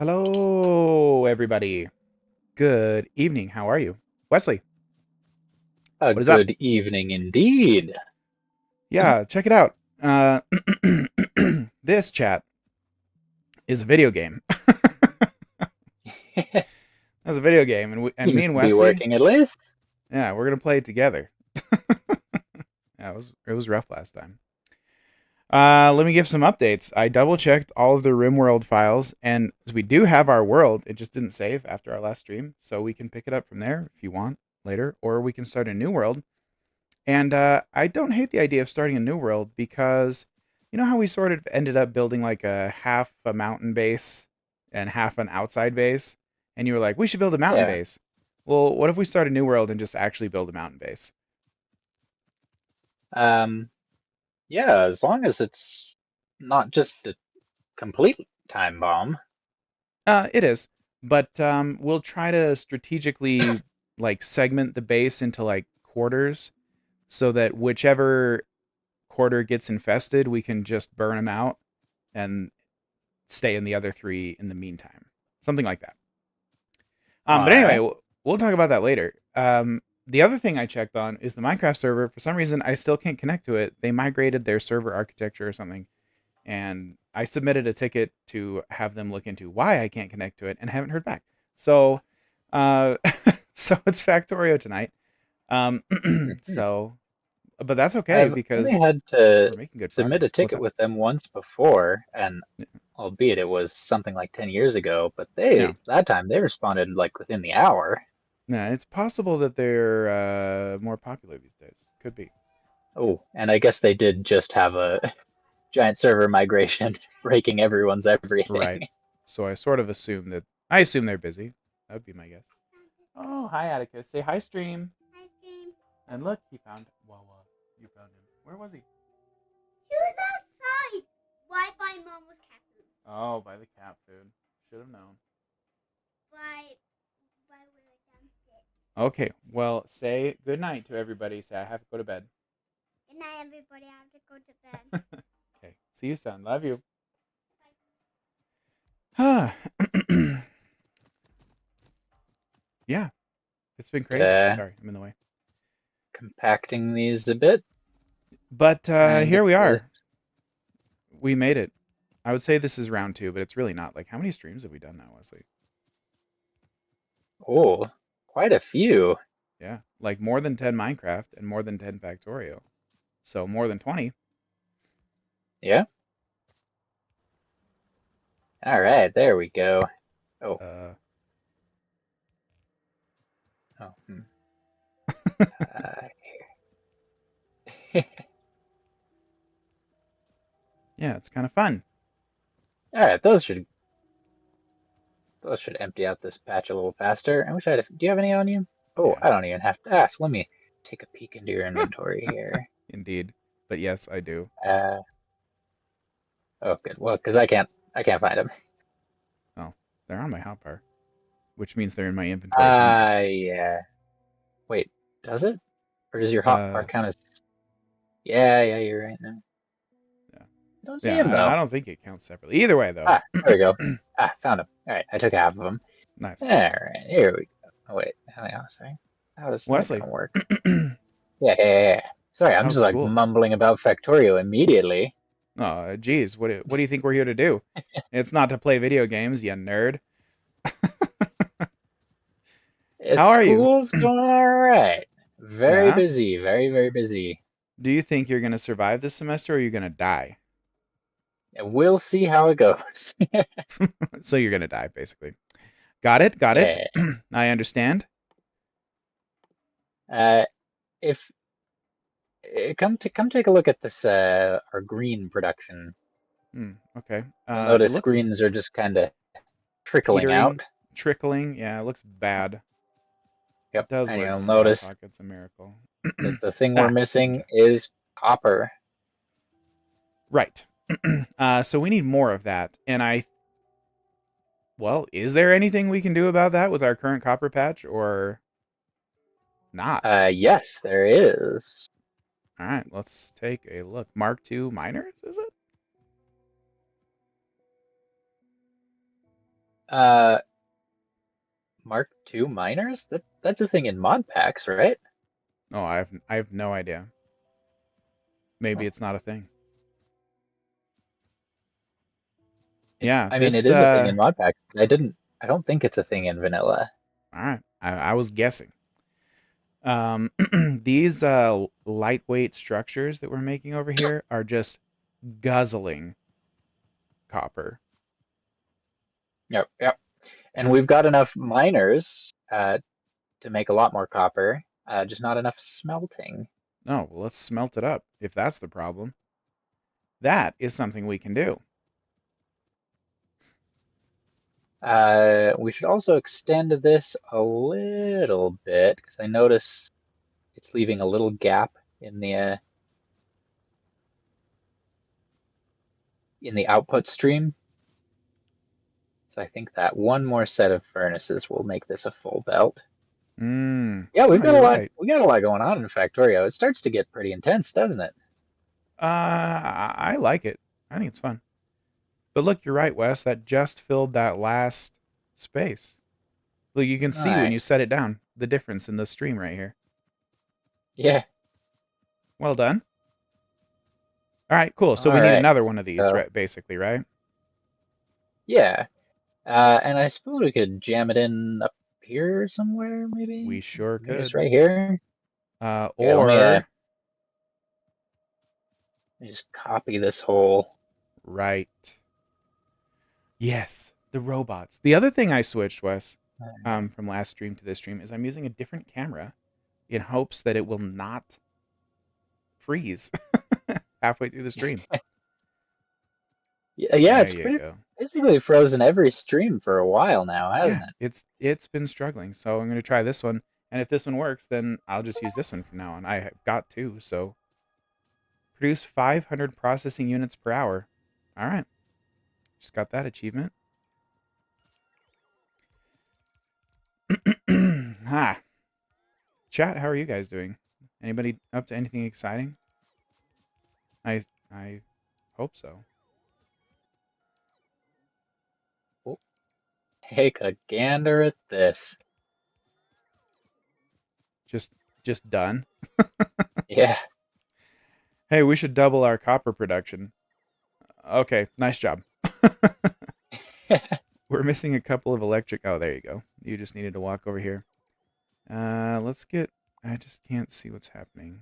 Hello, everybody. Good evening. How are you? Wesley, A what is up? good evening indeed. Yeah, check it out. This chat is a video game. That's a video game, and me Seems and to be Wesley, working at least. yeah, we're gonna play it together. Yeah, it was rough last time. Let me give some updates. I double checked all of the RimWorld files, and we do have our world. It just didn't save after our last stream, so we can pick it up from there if you want later, or we can start a new world. And I don't hate the idea of starting a new world because you know how we sort of ended up building like a half a mountain base and half an outside base? And you were like, we should build a mountain Yeah. base. Well, what if we start a new world and just actually build a mountain base? Um, yeah, as long as it's not just a complete time bomb. It is. But we'll try to strategically like segment the base into like quarters so that whichever quarter gets infested, we can just burn them out and stay in the other three in the meantime. Something like that. But All anyway, right. we'll talk about that later. The other thing I checked on is the Minecraft server. For some reason, I still can't connect to it. They migrated their server architecture or something, and I submitted a ticket to have them look into why I can't connect to it, and haven't heard back. So, uh, so it's Factorio tonight. Um, Mhm. so, but that's okay I've only because had to we're making good submit a progress. What's ticket up? with them once before, and albeit it was something like 10 years ago, but Yeah. that time they responded like within the hour. Yeah, it's possible that they're more popular these days. Could be. Oh, and I guess they did just have a giant server migration breaking everyone's Right. everything. So I assume they're busy. That would be my guess. Oh, hi Atticus. Say hi, stream. Ice cream. And look, he found Wawa. You found him. Where was he? He was outside. Right by Mama's cat food. Oh, by the cat food. Should have known. By where I dumped it. Okay. Well, say good night to everybody. Say I have to go to bed. Good night, everybody. I have to go to bed. Okay. See you soon. Love you. Bye. Yeah. It's been crazy. Yeah, Sorry, I'm in the way. compacting these a bit, But try and get here we this. are. We made it. I would say this is round two, but it's really not. Like, how many streams have we done now, Wesley? Oh, quite a few. Yeah, like more than 10 Minecraft and more than 10 Factorio. So more than 20. Yeah. All right, there we go. Oh, Uh, oh. yeah, it's kind of fun. All right, those should empty out this patch a little faster. I wish I had. Do you have any on you? Oh, Yeah, I don't even have to ask. Let me take a peek into your inventory here. indeed. But yes, I do. Uh, oh, good. Well, because I can't find them. Oh, they're on my hotbar, which means they're in my inventory somewhere. Yeah. Wait, does it? Or does your hotbar Uh, count as? Yeah, yeah, you're right now. yeah, I don't see yeah. him I though. don't think it counts separately. Either way, though. Ah, there we go. Ah, found him. All right, I took half of them. All Nice, right, here we go. Oh wait, hang on, sorry. How is that Wesley. gonna work? Yeah. Sorry, I'm just How's like school? mumbling about Factorio immediately. Oh, geez. What do you think we're here to do? It's not to play video games, you nerd. How are you? School's going all right. Very Yeah. busy, very busy. Do you think you're gonna survive this semester, or are you gonna die? And we'll see how it goes. So you're gonna die, basically. Got it. Got it. Yeah. I understand. Uh, if come take a look at this our green production. Okay. You'll It notice looks greens are just kind of trickling petering, out. trickling. Yeah, it looks bad. It Yep, does and look you'll like Hot notice Pocket's a miracle. that the thing we're Ah, missing ninja. is copper. Right. So we need more of that. Well, is there anything we can do about that with our current copper patch or not? Yes, there is. All right, let's take a look. Mark II miners, is it? Uh, Mark II miners? That's a thing in mod packs, right? Oh, I have no idea. Maybe Oh. it's not a thing. Yeah, I mean, it this is a thing in mod packs. I don't think it's a thing in vanilla. all right. I was guessing. These lightweight structures that we're making over here are just guzzling copper. Yep, yep. And Yeah. we've got enough miners to make a lot more copper, just not enough smelting. No, well, let's smelt it up if that's the problem. That is something we can do. We should also extend this a little bit because I notice it's leaving a little gap in the output stream. So I think that one more set of furnaces will make this a full belt. Yeah, we've Oh, got a you're lot. right. We got a lot going on in Factorio. It starts to get pretty intense, doesn't it? I like it. I think it's fun. But look, you're right, Wes. That just filled that last space. Look, you can see when you Nice. set it down the difference in the stream right here. Yeah. Well done. All right, cool. So All we need right. another one of these, So right? Basically, right? yeah, and I suppose we could jam it in up here somewhere, maybe. We sure Maybe just could. right here. Okay, let Or me just copy this whole. right. Yes, the robots. The other thing I switched, Wes, from last stream to this stream, is I'm using a different camera in hopes that it will not freeze halfway through the stream. Yeah, There it's you go. basically frozen every stream for a while now, Yeah, hasn't it? it's been struggling. So I'm gonna try this one, and if this one works, then I'll just use this one from now on. I have got two, so produce 500 processing units per hour. All right, just got that achievement. Ha. Chat, how are you guys doing? Anybody up to anything exciting? I hope so. Oh, take a gander at this. Just done. Yeah. Hey, we should double our copper production. Okay, nice job. We're missing a couple of electric. Oh, there you go. You just needed to walk over here. Let's get. I just can't see what's happening.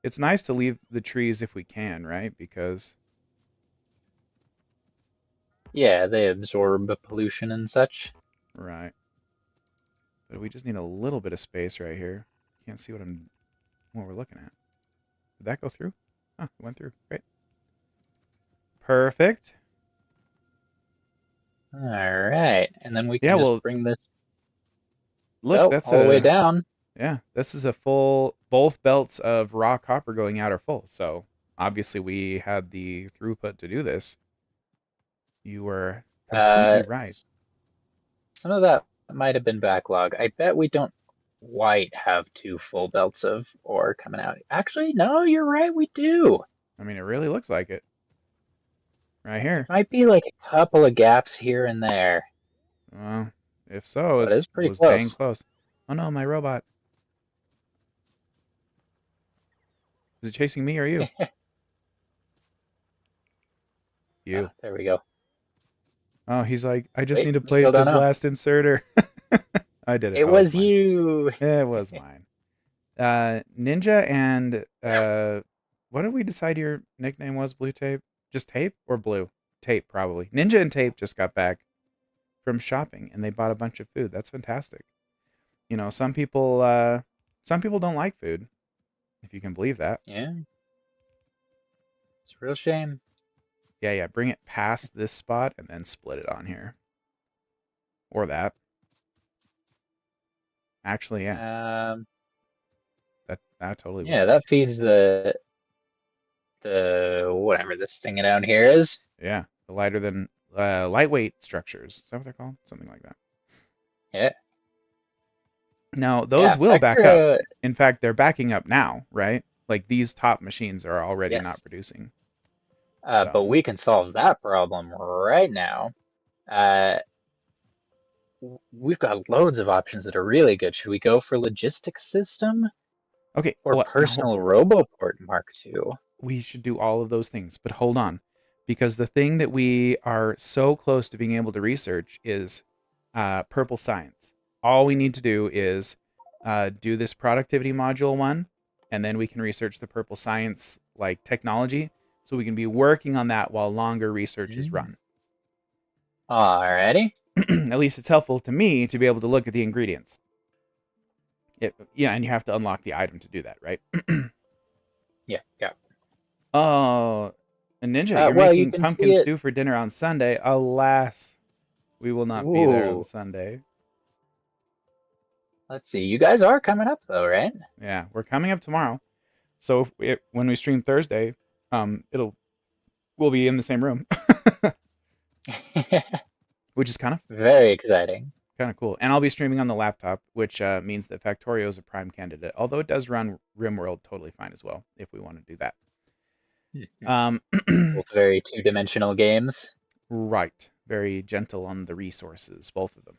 It's nice to leave the trees if we can, right? Because Yeah, they absorb pollution and such. right. But we just need a little bit of space right here. Can't see what we're looking at. Did that go through? Oh, it went through. Great. Perfect. All right, and then we Yeah, can just well, bring this look, belt that's all the way a down. yeah, this is a full, both belts of raw copper going out are full. So obviously we had the throughput to do this. You were completely Uh, right. some of that might have been backlog. I bet we don't quite have two full belts of ore coming out. Actually, no, you're right, we do. I mean, it really looks like it. Right here. Might be like a couple of gaps here and there, Well, if so, but it it's pretty was dang close. close. Oh no, my robot. Is it chasing me or you? You. Oh, there we go. Oh, he's like, I just Wait, need to we still place don't this know. last inserter. I did it. It Oh, it's was mine. you. It was mine. Ninja and what did we decide your nickname was? Blue Tape? Just Tape or Blue? Tape, probably. Ninja and Tape just got back from shopping and they bought a bunch of food. That's fantastic. You know, some people don't like food, if you can believe that. Yeah. It's a real shame. Yeah, bring it past this spot and then split it on here. Or that. Actually, yeah. That totally Yeah, works. that feeds the whatever this thing down here is. Yeah, the lighter than lightweight structures. Is that what they're called? Something like that. Yeah. Now, those Yeah, will back up. Factorio, In fact, they're backing up now, right? Like these top machines are already not yes. producing. But we can solve that problem right now. we've got loads of options that are really good. Should we go for logistics system Okay, or well, now personal roboport Mark II? we should do all of those things, but hold on, because the thing that we are so close to being able to research is purple science. All we need to do is do this productivity module one, and then we can research the purple science like technology, so we can be working on that while longer research is run. Alrighty. At least it's helpful to me to be able to look at the ingredients. And you have to unlock the item to do that, right? Yeah. Oh, Ninja, you're Well, you making can see pumpkin it. stew for dinner on Sunday. Alas, we will not be there on Ooh. Sunday. Let's see. You guys are coming up though, right? Yeah, we're coming up tomorrow. So when we stream Thursday, we'll be in the same room, which is Very exciting. kind of cool. And I'll be streaming on the laptop, which means that Factorio is a prime candidate. Although it does run RimWorld totally fine as well if we want to do that. Both very two-dimensional games. Right, very gentle on the resources, both of them.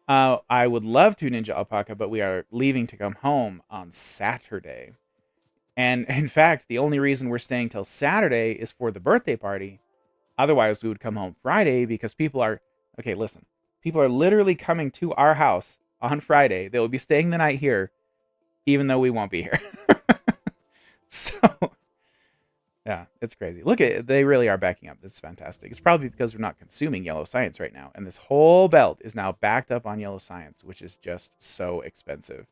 I would love to Ninja Alpaca, but we are leaving to come home on Saturday. And in fact, the only reason we're staying till Saturday is for the birthday party. Otherwise, we would come home Friday because people are, okay, listen, people are literally coming to our house on Friday. They will be staying the night here, even though we won't be here. So, yeah, it's crazy. Look at it. They really are backing up. This is fantastic. It's probably because we're not consuming yellow science right now. And this whole belt is now backed up on yellow science, which is just so expensive.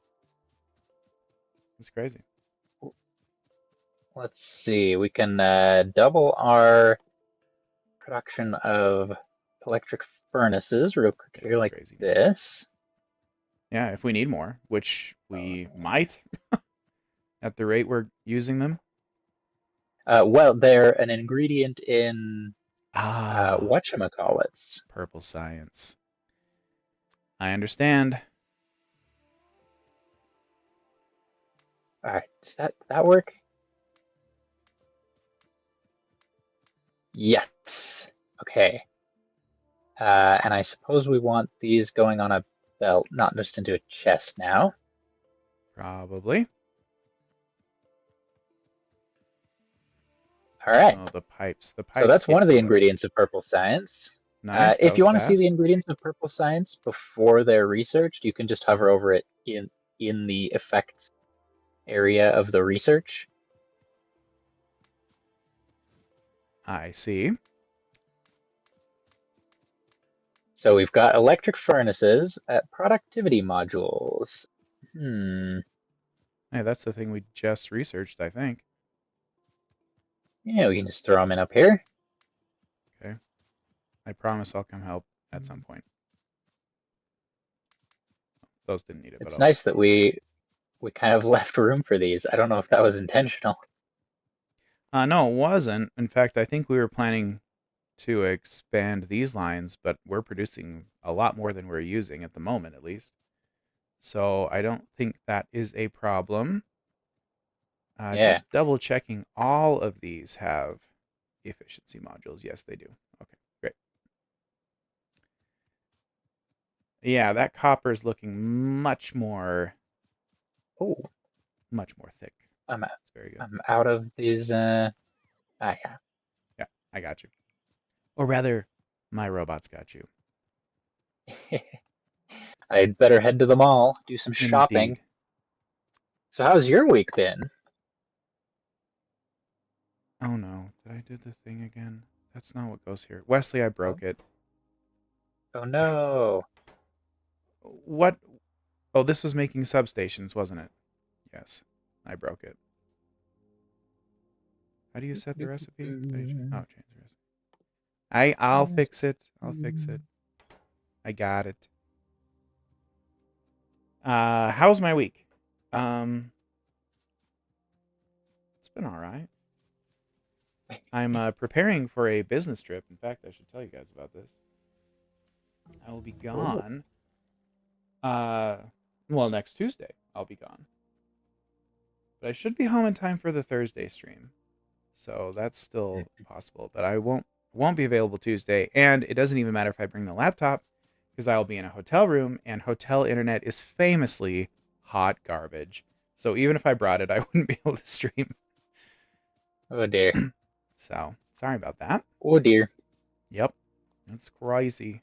It's crazy. Let's see. We can double our production of electric furnaces real quick here, like crazy. this. Yeah, if we need more, which we might at the rate we're using them. Well, they're an ingredient in Ah, whatchamacallits. purple science. I understand. All right, does that work? Yes. Okay. And I suppose we want these going on a belt, not just into a chest now. Probably. All right. Oh, the pipes. The pipes. So that's one of the gross. ingredients of purple science. Nice. If you want to see fast. the ingredients of purple science before they're researched, you can just hover over it in the effects area of the research. I see. So we've got electric furnaces at productivity modules. Hey, that's the thing we just researched, I think. Yeah, we can just throw them in up here. Okay. I promise I'll come help at some point. Those didn't need it. It's but nice that we kind of left room for these. I don't know if that was intentional. No, it wasn't. In fact, I think we were planning to expand these lines, but we're producing a lot more than we're using at the moment, at least. So I don't think that is a problem. Yeah. Just double checking all of these have efficiency modules. Yes, they do. Okay, great. Yeah, that copper is looking much more thick. It's very good. I'm out of these. Yeah. Yeah, I got you. Or rather, my robots got you. I'd better head to the mall, do some shopping. Indeed. So how's your week been? Oh no, did I do the thing again? That's not what goes here. Wesley, I broke it. Oh no. What? Oh, this was making substations, wasn't it? Yes, I broke it. How do you set the recipe? Change the recipe. I'll fix it. I'll fix it. I got it. How's my week? It's been all right. I'm preparing for a business trip. In fact, I should tell you guys about this. I will be gone. Well, next Tuesday I'll be gone. But I should be home in time for the Thursday stream. So that's still possible. But I won't be available Tuesday. And it doesn't even matter if I bring the laptop because I'll be in a hotel room, and hotel internet is famously hot garbage. So even if I brought it, I wouldn't be able to stream. Oh dear. So sorry about that. Oh dear. Yep, that's crazy.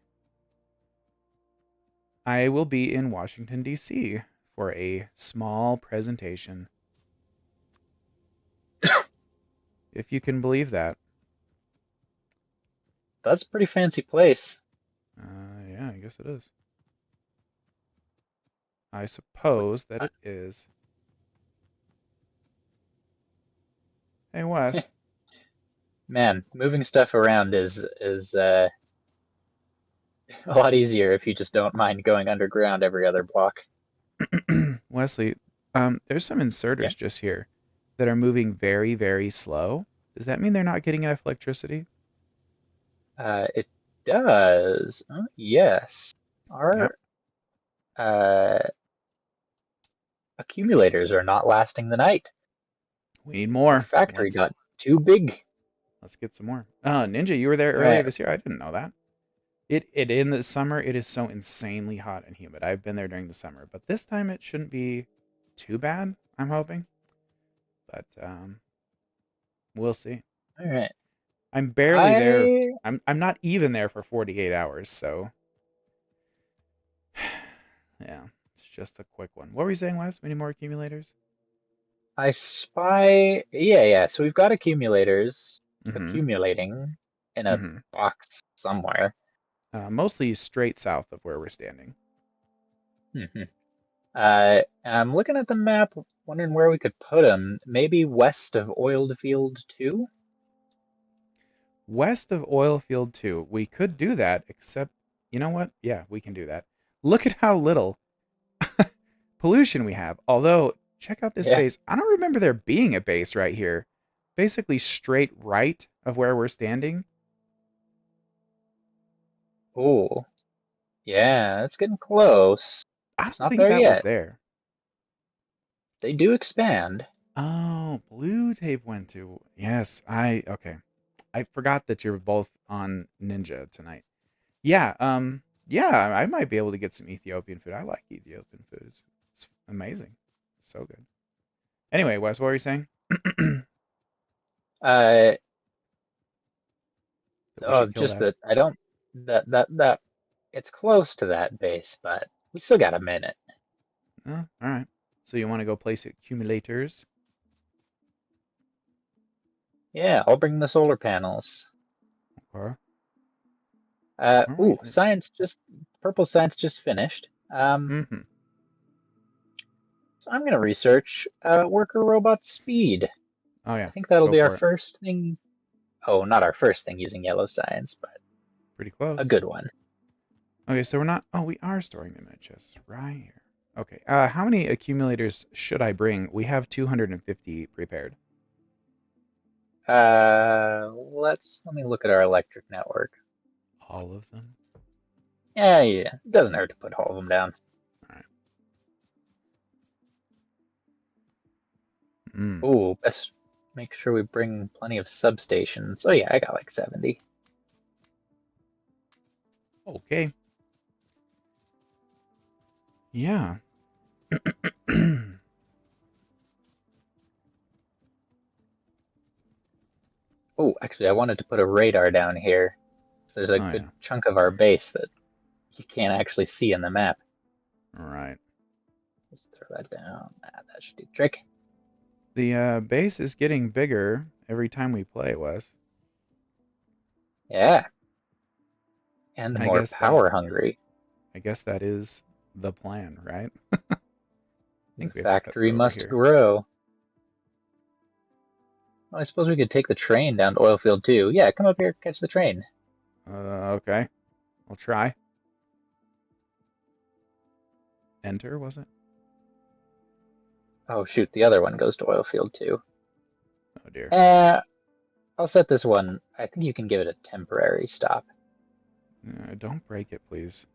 I will be in Washington, D.C. for a small presentation. If you can believe that. That's a pretty fancy place. Yeah, I guess it is. I Wait, suppose that it is. Hey, Wes. man, moving stuff around is a lot easier if you just don't mind going underground every other block. Wesley, there's some Yeah. inserters just here that are moving very, very slow. Does that mean they're not getting enough electricity? It does. Yes. Yep. Our uh, accumulators are not lasting the night. We need Our more. factory got too big. Let's get some more. Ninja, you were there All earlier right. this year. I didn't know that. It in the summer it is so insanely hot and humid. I've been there during the summer, but this time it shouldn't be too bad. I'm hoping, but we'll see. All right. I'm barely there. I I'm not even there for 48 hours, so yeah, it's just a quick one. What were you saying, Wes? We need more accumulators? I spy. Yeah. So we've got accumulators Mm-hmm. accumulating in a Mm-hmm. box somewhere. Mostly straight south of where we're standing. Hmm. I'm looking at the map, wondering where we could put them. Maybe west of Oiled Field 2? West of Oil Field 2. We could do that, except, you know what? Yeah, we can do that. Look at how little pollution we have. Although, check out this Yeah. base. I don't remember there being a base right here. Basically straight right of where we're standing. Oh, yeah, it's getting close. I It's don't not think there that was yet. there. They do expand. Oh, blue tape went to. Yes, okay. I forgot that you're both on Ninja tonight. Yeah, yeah, I might be able to get some Ethiopian food. I like Ethiopian food. It's amazing. So good. Anyway, Wes, what were you saying? That Uh, we should kill just that. that I don't that it's close to that base, but we still got a minute. Oh, all right. So you want to go place accumulators? Yeah, I'll bring the solar panels. Okay. All right. Purple science just finished. Mm-hmm. So I'm gonna research worker robot speed. Oh I yeah. think that'll Go be our for it. first thing. Oh, not our first thing using yellow science, but Pretty a close. good one. Okay, so we're not. Oh, we are storing them in a chest right here. Okay. How many accumulators should I bring? We have 250 prepared. Let me look at our electric network. All of them. Yeah, it doesn't hurt to put all of them down. All right. Mm. Ooh, best make sure we bring plenty of substations. Oh yeah, I got like 70. Okay. Yeah. Oh, actually, I wanted to put a radar down here. So there's a Oh good yeah. chunk of our base that you can't actually see in the map. All right. Let's throw that down. That should do the trick. The base is getting bigger every time we play, Wes. Yeah, and I more guess that power hungry. I guess that is the plan, right? I The think we have to cut factory through over must here. grow. Well, I suppose we could take the train down to Oilfield too. Yeah, come up here, catch the train. Okay. I'll try. Enter, was it? Oh shoot, the other one goes to Oilfield too. Oh dear. I'll set this one. I think you can give it a temporary stop. Don't break it, please.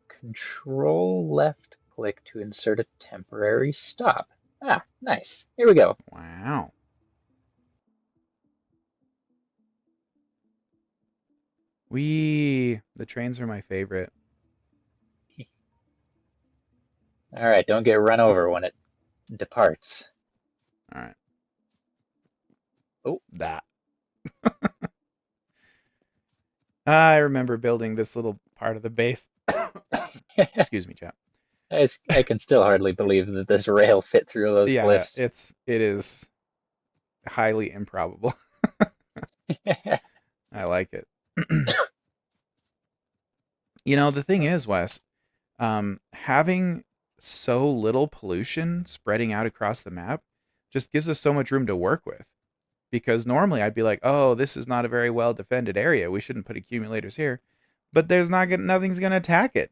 Control left click to insert a temporary stop. Ah, nice. Here we go. Wow. The trains are my favorite. All right, don't get run over when it departs. All right. Oh, That. I remember building this little part of the base. Excuse me, chap. I can still hardly believe that this rail fit through those Yeah, glyphs. it is highly improbable. I like it. You know, the thing is, Wes, having so little pollution spreading out across the map just gives us so much room to work with. Because normally I'd be like, oh, this is not a very well defended area. We shouldn't put accumulators here. But nothing's gonna attack it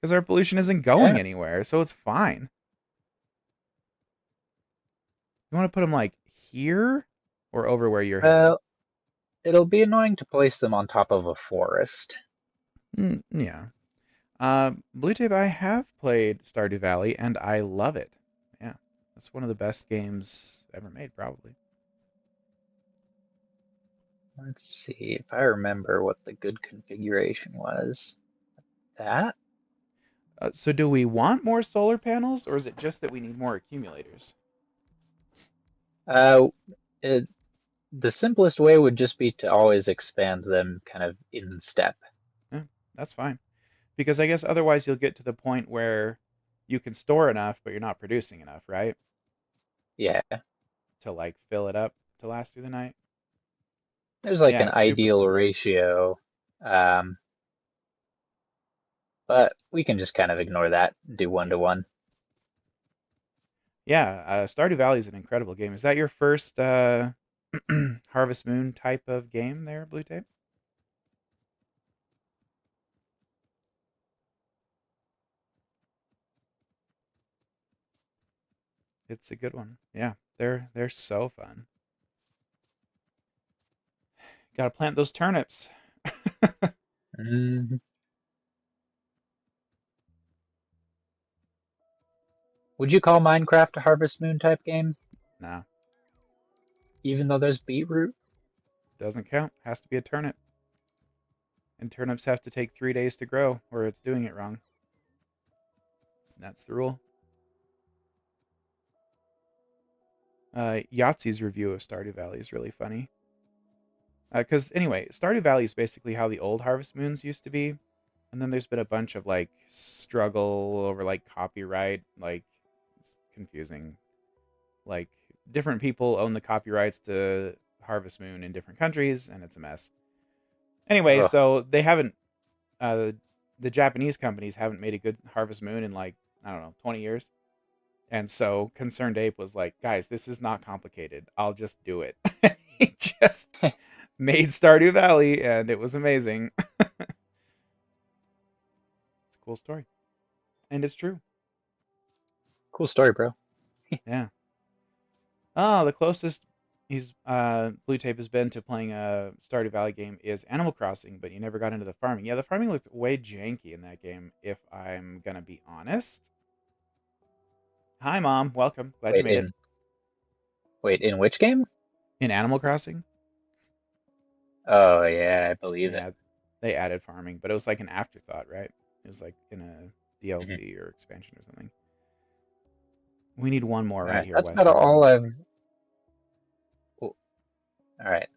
because our pollution isn't going Yeah, anywhere, so it's fine. You want to put them like here or over where you're heading? well, it'll be annoying to place them on top of a forest. Yeah. Blue Tape, I have played Stardew Valley and I love it. Yeah, that's one of the best games ever made, probably. Let's see if I remember what the good configuration was. That? So, do we want more solar panels, or is it just that we need more accumulators? Uh, it, the simplest way would just be to always expand them kind of in step. Yeah, that's fine. Because I guess otherwise you'll get to the point where you can store enough, but you're not producing enough, right? Yeah, To like fill it up to last through the night. there's like Yeah, an it's super ideal fun. ratio, um, but we can just kind of ignore that, do one Yeah. to one. Yeah, Stardew Valley is an incredible game. Is that your first Harvest Moon type of game there, Blue Tape? It's a good one. Yeah, they're so fun. Got to plant those turnips. Mhm. Would you call Minecraft a Harvest Moon type game, Nah, even though there's beetroot? doesn't count. Has to be a turnip. And turnips have to take 3 days to grow, or it's doing it wrong. That's the rule. Yahtzee's review of Stardew Valley is really funny. Because anyway, Stardew Valley is basically how the old Harvest Moons used to be, and then there's been a bunch of like struggle over like copyright, like it's confusing. Like different people own the copyrights to Harvest Moon in different countries, and it's a mess. Anyway, Ugh. so they haven't. Uh, the Japanese companies haven't made a good Harvest Moon in like I don't know 20 years. And so Concerned Ape was like, guys, this is not complicated. I'll just do it. He just made Stardew Valley and it was amazing. It's a cool story. And it's true. Cool story, bro. Yeah. Oh, the closest he's Blue Tape has been to playing a Stardew Valley game is Animal Crossing, but he never got into the farming. Yeah, the farming looked way janky in that game, if I'm gonna be honest. Hi mom, welcome. Glad you Wait, made it. in which game? In Animal Crossing? Oh yeah, I believe it. Yeah, they added farming, but it was like an afterthought, right? It was like in a Mhm. DLC or expansion or something. We need one more All right right, here, that's Wes. about You're all done. I've. Oh, all right,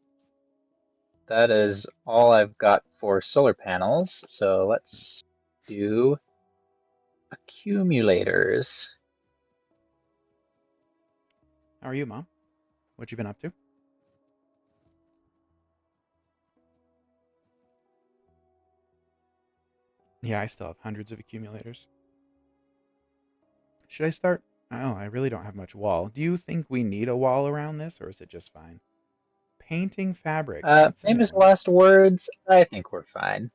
that is all I've got for solar panels. So let's do accumulators. How are you, mom? What you been up to? Yeah, I still have hundreds of accumulators. Should I start? Oh, I really don't have much wall. Do you think we need a wall around this, or is it just fine? Painting fabric. That's a new Famous one. last words. I think we're fine.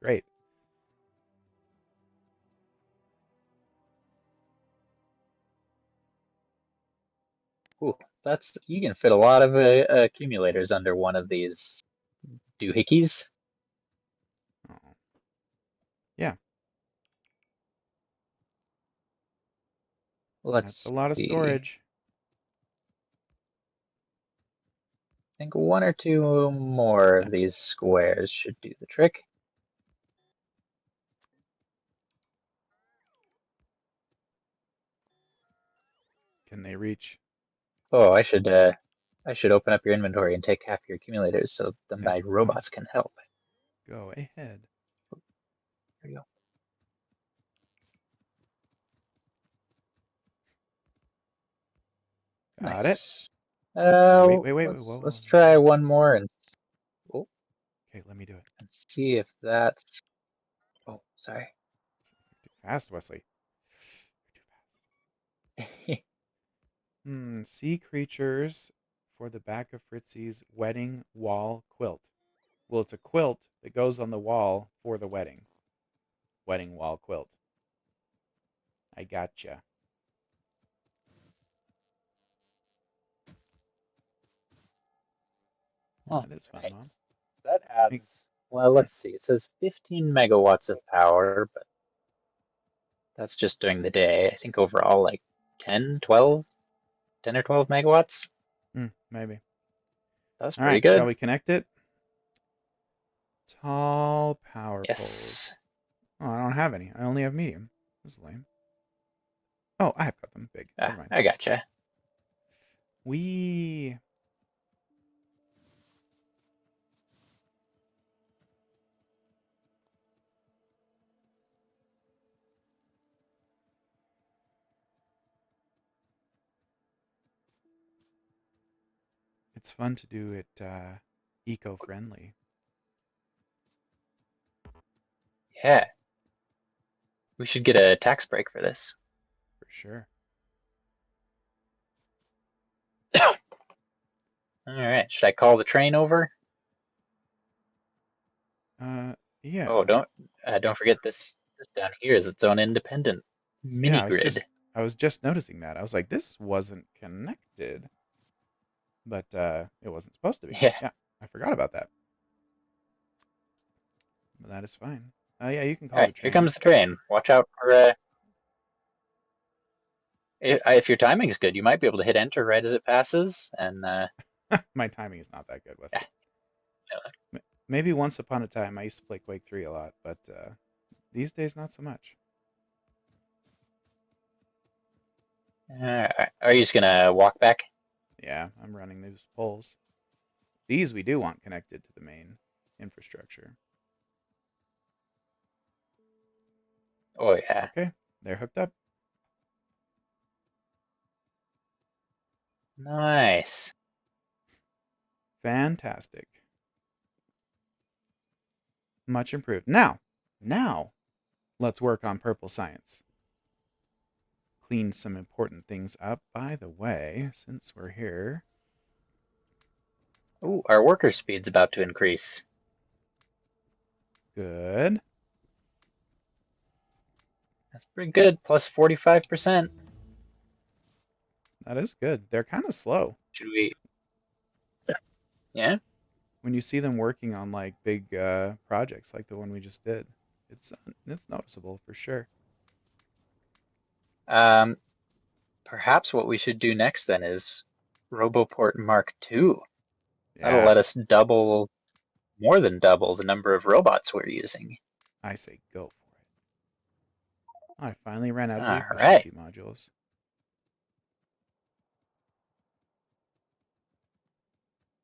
Great. Ooh, that's you can fit a lot of accumulators under one of these doohickeys. Oh, yeah, that's a Let's lot of see. storage. think one or two more of these squares should do the trick. Can they reach? Oh, I should open up your inventory and take half your accumulators so then Yeah, my robots can help. go ahead. There you go. Got it. Nice. Wait. Whoa. Let's try one more and oh, Okay, let me do it. and see if that's. Oh, sorry. Too fast, Wesley. Sea creatures for the back of Fritzy's wedding wall quilt. Well, it's a quilt that goes on the wall for the wedding. Wedding wall quilt. I gotcha. Oh, That is fun, nice. Mom. That adds. Well, let's see. It says 15 megawatts of power, but that's just during the day. I think overall, like 10, 12, 10 or 12 megawatts. Maybe. That's All pretty right, good. shall we connect it? Tall power poles. Yes. Oh, I don't have any. I only have medium. This is lame. Oh, I have got them big. Never mind. I gotcha. We. It's fun to do it eco-friendly. Yeah. We should get a tax break for this. For sure. All right. Should I call the train over? Yeah. Oh, don't forget this. This down here is its own independent mini Yeah, grid. I was just noticing that. I was like, this wasn't connected. But it wasn't supposed to be. Yeah. I forgot about that. But that is fine. Yeah, you can call All the right. train. Here comes the train. Watch out for. If your timing is good, you might be able to hit enter right as it passes, and My timing is not that good, Wesley. no. Maybe once upon a time I used to play Quake 3 a lot, but these days not so much. Are you just gonna walk back? Yeah, I'm running these poles. These we do want connected to the main infrastructure. Oh yeah. Okay, they're hooked up. Nice. Fantastic. Much improved. Now, let's work on purple science. Clean some important things up. By the way, since we're here. Ooh, our worker speed's about to increase. Good. That's pretty good. Plus 45%. That is good. They're kind of slow. Should we? Yeah. When you see them working on like big projects like the one we just did, it's noticeable for sure. Perhaps what we should do next then is Roboport Mark II. That'll Yeah, let us more than double the number of robots we're using. I say go for it. I finally ran out of the All efficiency right. modules.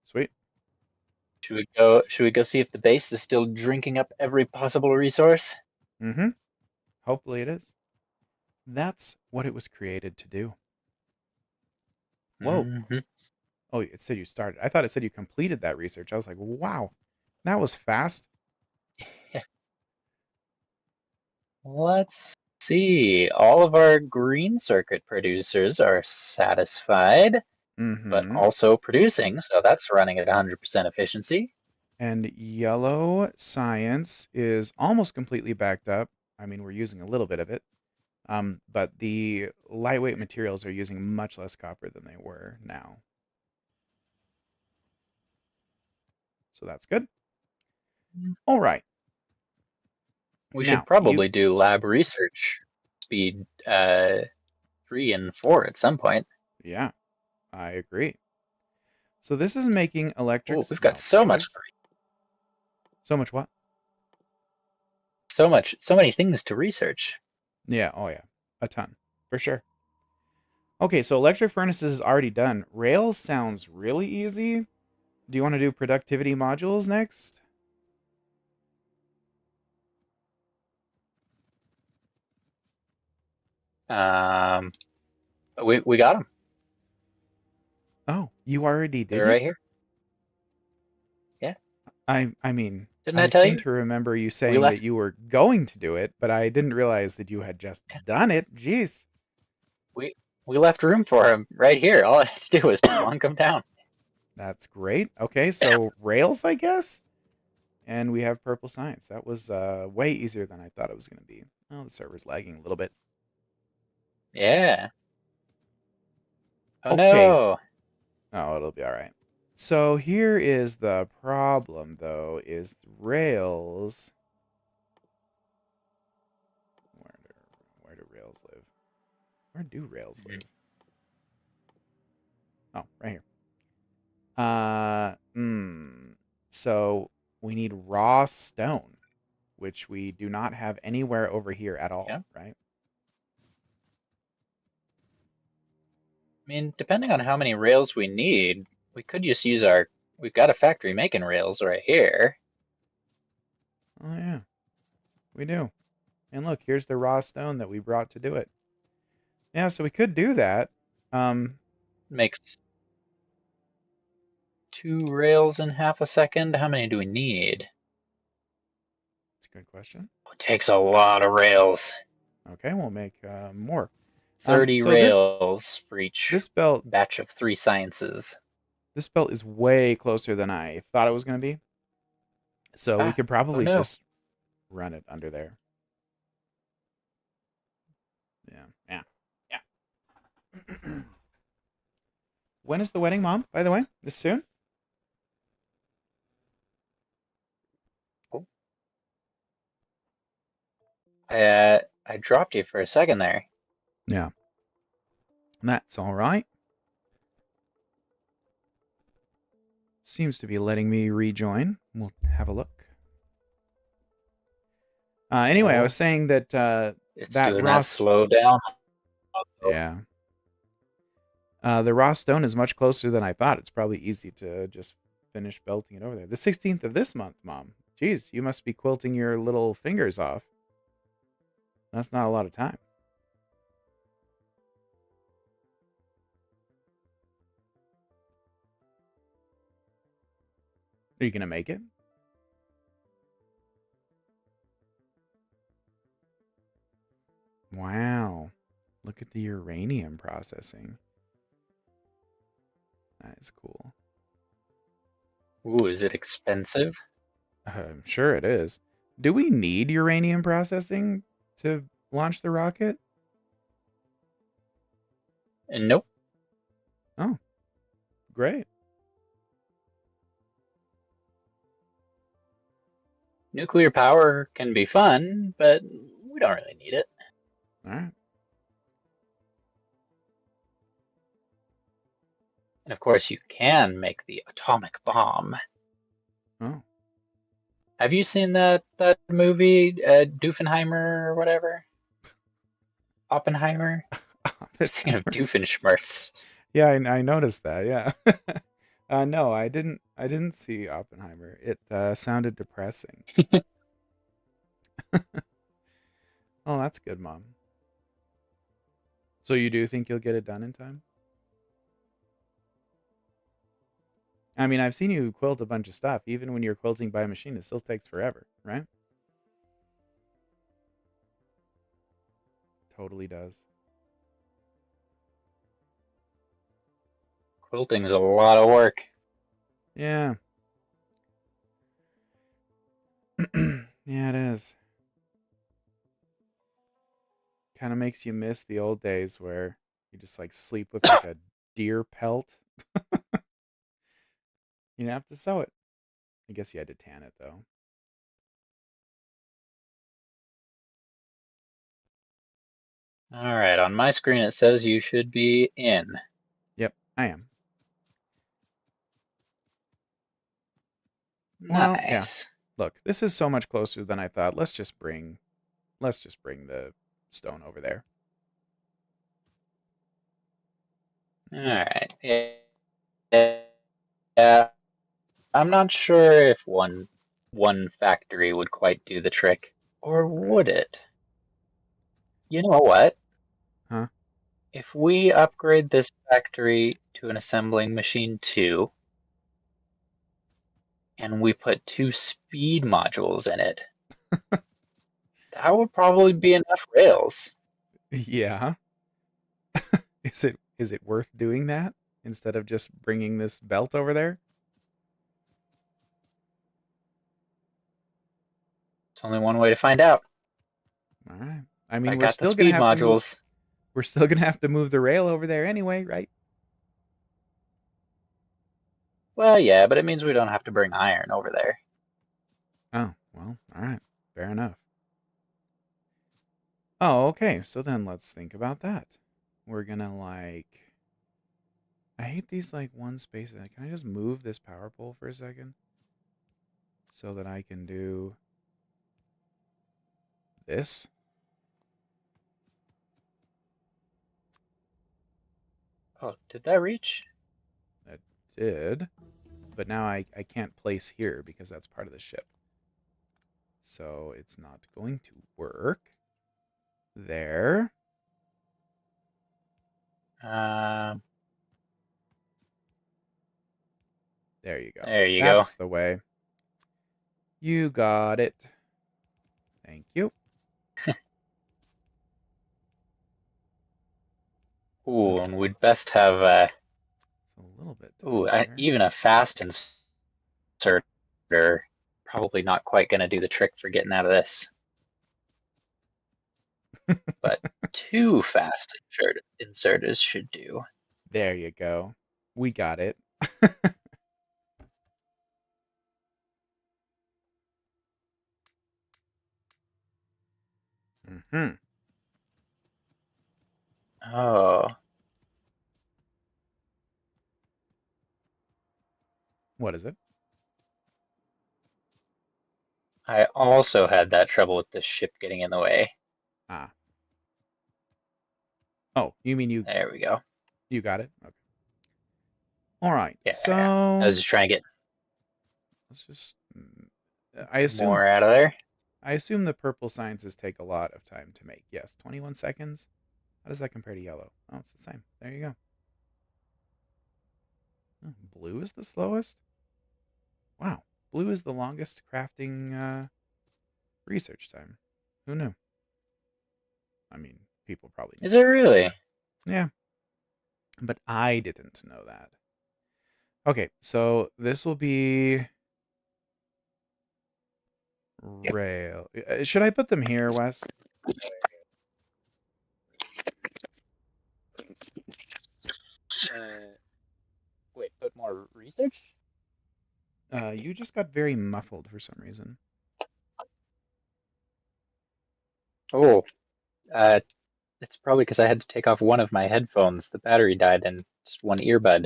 Sweet. Should we go see if the base is still drinking up every possible resource? Mm-hmm. Hopefully it is. That's what it was created to do. Whoa. Mm-hmm. Oh, it said you started. I thought it said you completed that research. I was like, wow, that was fast. Let's see. All of our green circuit producers are satisfied, but Mm-hmm. also producing, so that's running at 100% efficiency. And yellow science is almost completely backed up. I mean, we're using a little bit of it. But the lightweight materials are using much less copper than they were now. So that's good. All right. We Now, should probably do lab research speed 3 and 4 at some point. Yeah, I agree. So this is making electric Oh, we've got smelters. so much, So much what? so many things to research. Yeah, oh yeah. A ton. For sure. Okay, so electric furnaces is already done. Rails sounds really easy. Do you want to do productivity modules next? We got them. Oh, you already did They're right it? here. Yeah. I mean, Didn't I I tell seem you? to remember you We saying that left. you were going to do it, but I didn't realize that you had just done it. Jeez. We we left room for him right here. All I had to do was plunk him down. That's great. Okay, so Rails, I guess? And we have purple science. That was way easier than I thought it was going to be. Oh, the server's lagging a little bit. Yeah. Oh Okay. no. Oh, it'll be all right. So here is the problem, though, is Rails. Where do Rails live? Where do Rails live? Oh, right here. So we need raw stone, which we do not have anywhere over here at all, Yeah. right? I mean, depending on how many rails we need, we could just use our. We've got a factory making rails right here. Oh yeah, we do. And look, here's the raw stone that we brought to do it. Yeah, so we could do that. Makes 2 rails in half a second. How many do we need? That's a good question. It takes a lot of rails. Okay, we'll make more. 30 So this rails for each this belt batch of 3 sciences. this belt is way closer than I thought it was going to be. So we Ah, could oh probably no. just run it under there. Yeah. When is the wedding, Mom? By the way, this soon? Oh. I dropped you for a second there. Yeah. That's all right. Seems to be letting me rejoin. We'll have a look. Anyway, I Oh, was saying that it's that doing that slow down. yeah, the raw stone is much closer than I thought. It's probably easy to just finish belting it over there. The 16th of this month, Mom. Jeez, you must be quilting your little fingers off. That's not a lot of time. Are you gonna make it? Wow. Look at the uranium processing. That is cool. Ooh, is it expensive? I'm sure it is. Do we need uranium processing to launch the rocket? Nope. Oh, great. Nuclear power can be fun, but we don't really need it. All right. And of course, you can make the atomic bomb. Oh. Have you seen that movie, Doofenheimer or whatever? Oppenheimer? I was thinking of Doofenshmirtz. Yeah, I noticed that. Yeah. No, I didn't. I didn't see Oppenheimer. It sounded depressing. Oh, that's good, Mom. So you do think you'll get it done in time? I mean, I've seen you quilt a bunch of stuff. Even when you're quilting by machine, it still takes forever, right? Totally does. Quilting's a lot of work. Yeah. Yeah, it is. Kind of makes you miss the old days where you just like sleep with like a deer pelt. You didn't have to sew it. I guess you had to tan it though. All right, on my screen it says you should be in. Yep, I am. Well, yeah. Nice. Look, this is so much closer than I thought. Let's just bring the stone over there. All right. Yeah. I'm not sure if one factory would quite do the trick, or Right. would it? You know what? Huh? If we upgrade this factory to an assembling machine 2, and we put 2 speed modules in it, that would probably be enough rails. Yeah. Is it worth doing that instead of just bringing this belt over there? It's only one way to find out. All right. I I mean, got the speed modules. we're still gonna have to move the rail over there anyway, right? Well, yeah, but it means we don't have to bring iron over there. Oh, well, all right. Fair enough. Oh, okay. So then let's think about that. We're gonna I hate these one spaces. Can I just move this power pole for a second so that I can do this? Oh, did that reach? That did. But now I can't place here because that's part of the ship. So it's not going to work. There. Um, There you go. there you go. That's the way. You got it. Thank you. Ooh, Okay. and we'd best have It's a little bit tight there. even a fast inserter. Probably not quite going to do the trick for getting out of this. But 2 fast inserters should do. There you go. We got it. Mm-hmm. Oh, What is it? I also had that trouble with the ship getting in the way. Ah. Oh, you mean There we go. you got it? Okay. All right. Yeah, I So was just trying to get let's just I assume more out of there. I assume the purple sciences take a lot of time to make. Yes, 21 seconds. How does that compare to yellow? Oh, it's the same. There you go. Oh, blue is the slowest? Wow. Blue is the longest crafting research time. Who knew? I mean, people probably knew Is it really? that. Yeah. But I didn't know that. Okay, so this will be rail. Should I put them here, Wes? Wait, put more research? You just got very muffled for some reason. Oh, uh, it's probably because I had to take off one of my headphones. The battery died in just one earbud.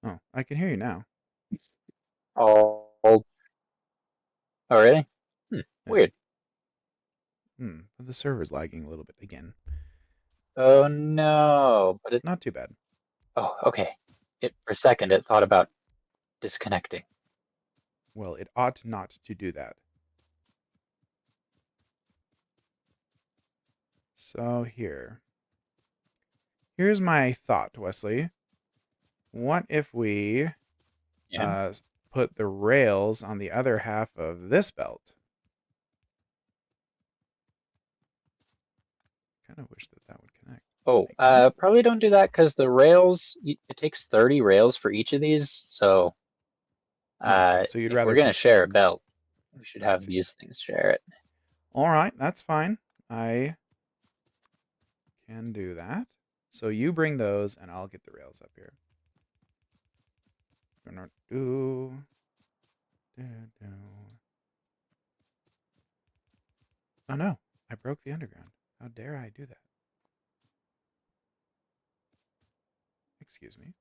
Oh, I can hear you now. Oh, oh really? Yeah. Weird. But the server's lagging a little bit again. Oh no, but it. Not too bad. Oh, okay. It for a second it thought about disconnecting. Well, it ought not to do that. So here's my thought, Wesley. What if we Yeah. put the rails on the other half of this belt? Kind of wish that would connect. Oh, probably don't do that because the rails. It takes 30 rails for each of these. So, Okay, so you'd if we're rather gonna put. share a belt, we should I have see. these things share it. All right, that's fine. I can do that. So you bring those, and I'll get the rails up here. Do. Oh no, I broke the underground. How dare I do that? Excuse me.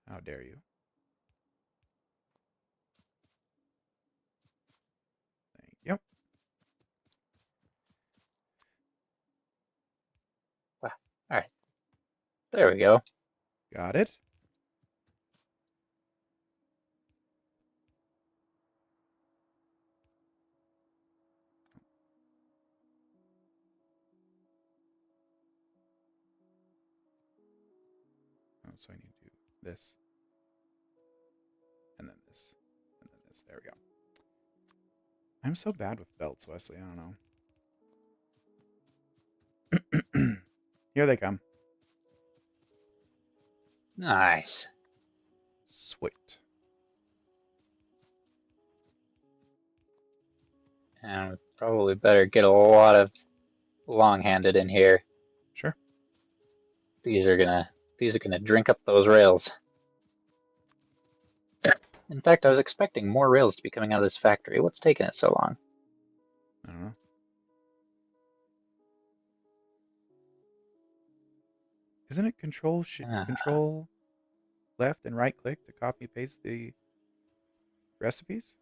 How dare you? There we go. Got it. Oh, so I need to do this. And then this. And then this. There we go. I'm so bad with belts, Wesley. I don't know. Here they come. Nice. Sweet. And we probably better get a lot of long-handed in here. Sure. These are gonna drink up those rails. In fact, I was expecting more rails to be coming out of this factory. What's taking it so long? I don't know. Isn't it control left and right click to copy paste the recipes?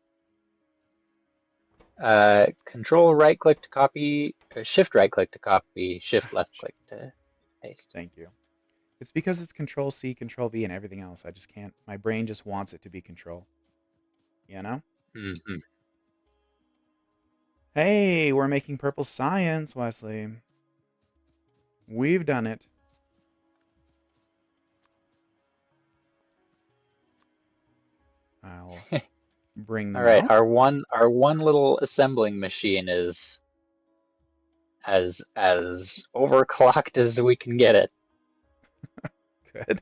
Control right click to copy, shift right click to copy, shift left click to paste. Thank you. It's because it's control C, control V, and everything else. I just can't. My brain just wants it to be control. You know? Mm-hmm. Hey, we're making purple science, Wesley. We've done it. I'll bring them All right, out. our one little assembling machine is as overclocked as we can get it. Good.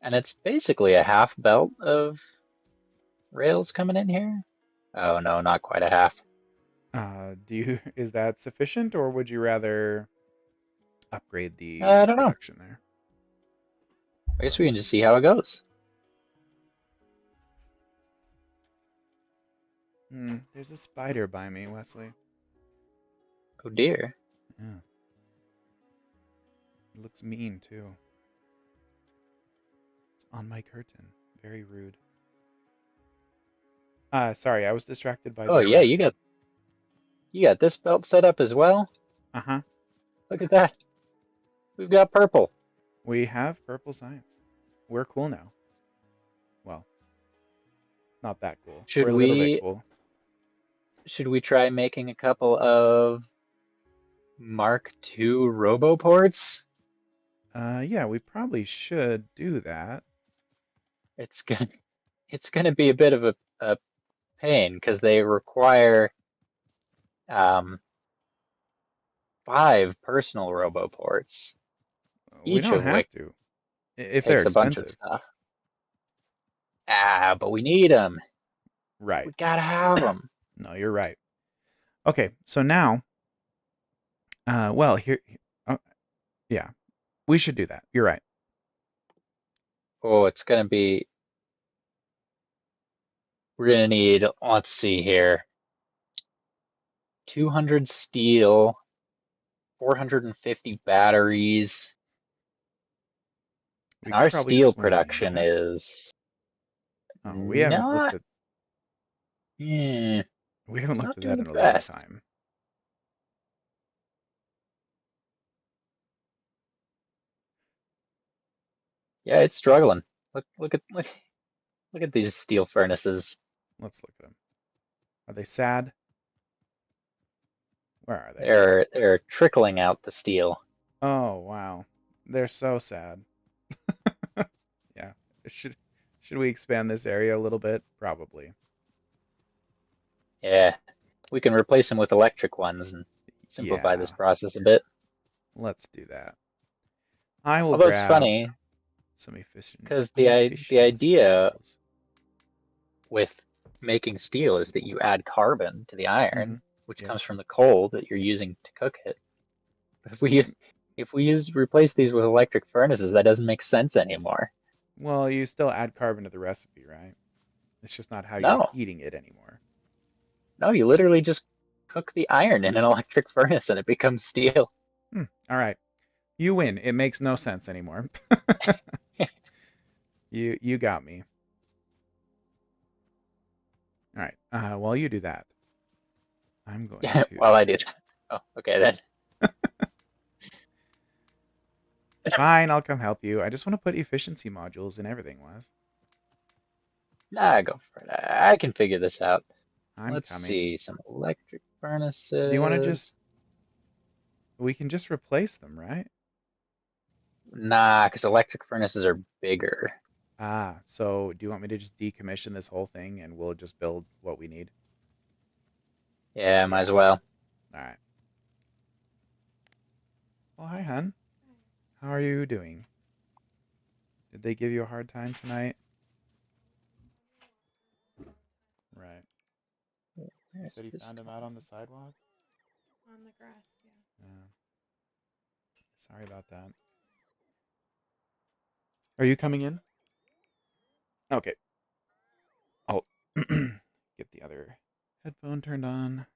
And it's basically a half belt of rails coming in here. Oh no, not quite a half. Is that sufficient, or would you rather upgrade the I don't know. production there? I guess we can just see how it goes. There's a spider by me, Wesley. Oh dear. Yeah. It looks mean, too. It's on my curtain. Very rude. Sorry, I was distracted by Oh the yeah, you got this belt set up as well. Uh-huh. Look at that. We've got purple. We have purple science. We're cool now. Well, not that cool. Should We're a little bit we cool. should we try making a couple of Mark II roboports? Yeah, we probably should do that. It's gonna be a bit of a pain because they require 5 personal roboports, We each don't of which have to, if they're takes a bunch of expensive. stuff. But we need them. Right. We gotta have them. No, you're right. Okay, so now, well, yeah, we should do that. You're right. Oh, it's gonna be. We're gonna need. Let's see here. 200 steel, 450 batteries. We And could our probably steel swing production that. is Oh, we haven't looked not. at Eh, we haven't it's looked not at doing that the in a long best. time. Yeah, it's struggling. Look at these steel furnaces. Let's look at them. Are they sad? Where are they? They're trickling out the steel. Oh, wow. They're so sad. Yeah. Should we expand this area a little bit? Probably. Yeah, we can replace them with electric ones and simplify this Yeah. process a bit. Let's do that. I will Although it's grab funny some because the efficiency idea tools. with making steel is that you add carbon to the iron, which Yes. comes from the coal that you're using to cook it. But if we replace these with electric furnaces, that doesn't make sense anymore. Well, you still add carbon to the recipe, right? It's just not how you're No, heating it anymore. no, you literally just cook the iron in an electric furnace and it becomes steel. All right. You win. It makes no sense anymore. You got me. All right. While you do that, I'm going to. Well, I did. Oh, okay then. Fine, I'll come help you. I just want to put efficiency modules in everything, Wes. Nah, go for it. I can figure this out. I'm Let's coming. see, some electric Do you want to just... furnaces. We can just replace them, right? Nah, because electric furnaces are bigger. Ah, so do you want me to just decommission this whole thing and we'll just build what we need? Yeah, might Yeah. as well. All right. Well, hi, hun. How are you doing? Did they give you a hard time tonight? Right. You There's said you this found him out on the sidewalk? On the grass, yeah. Yeah. Sorry about that. Are you coming in? Okay. I'll get the other headphone turned on.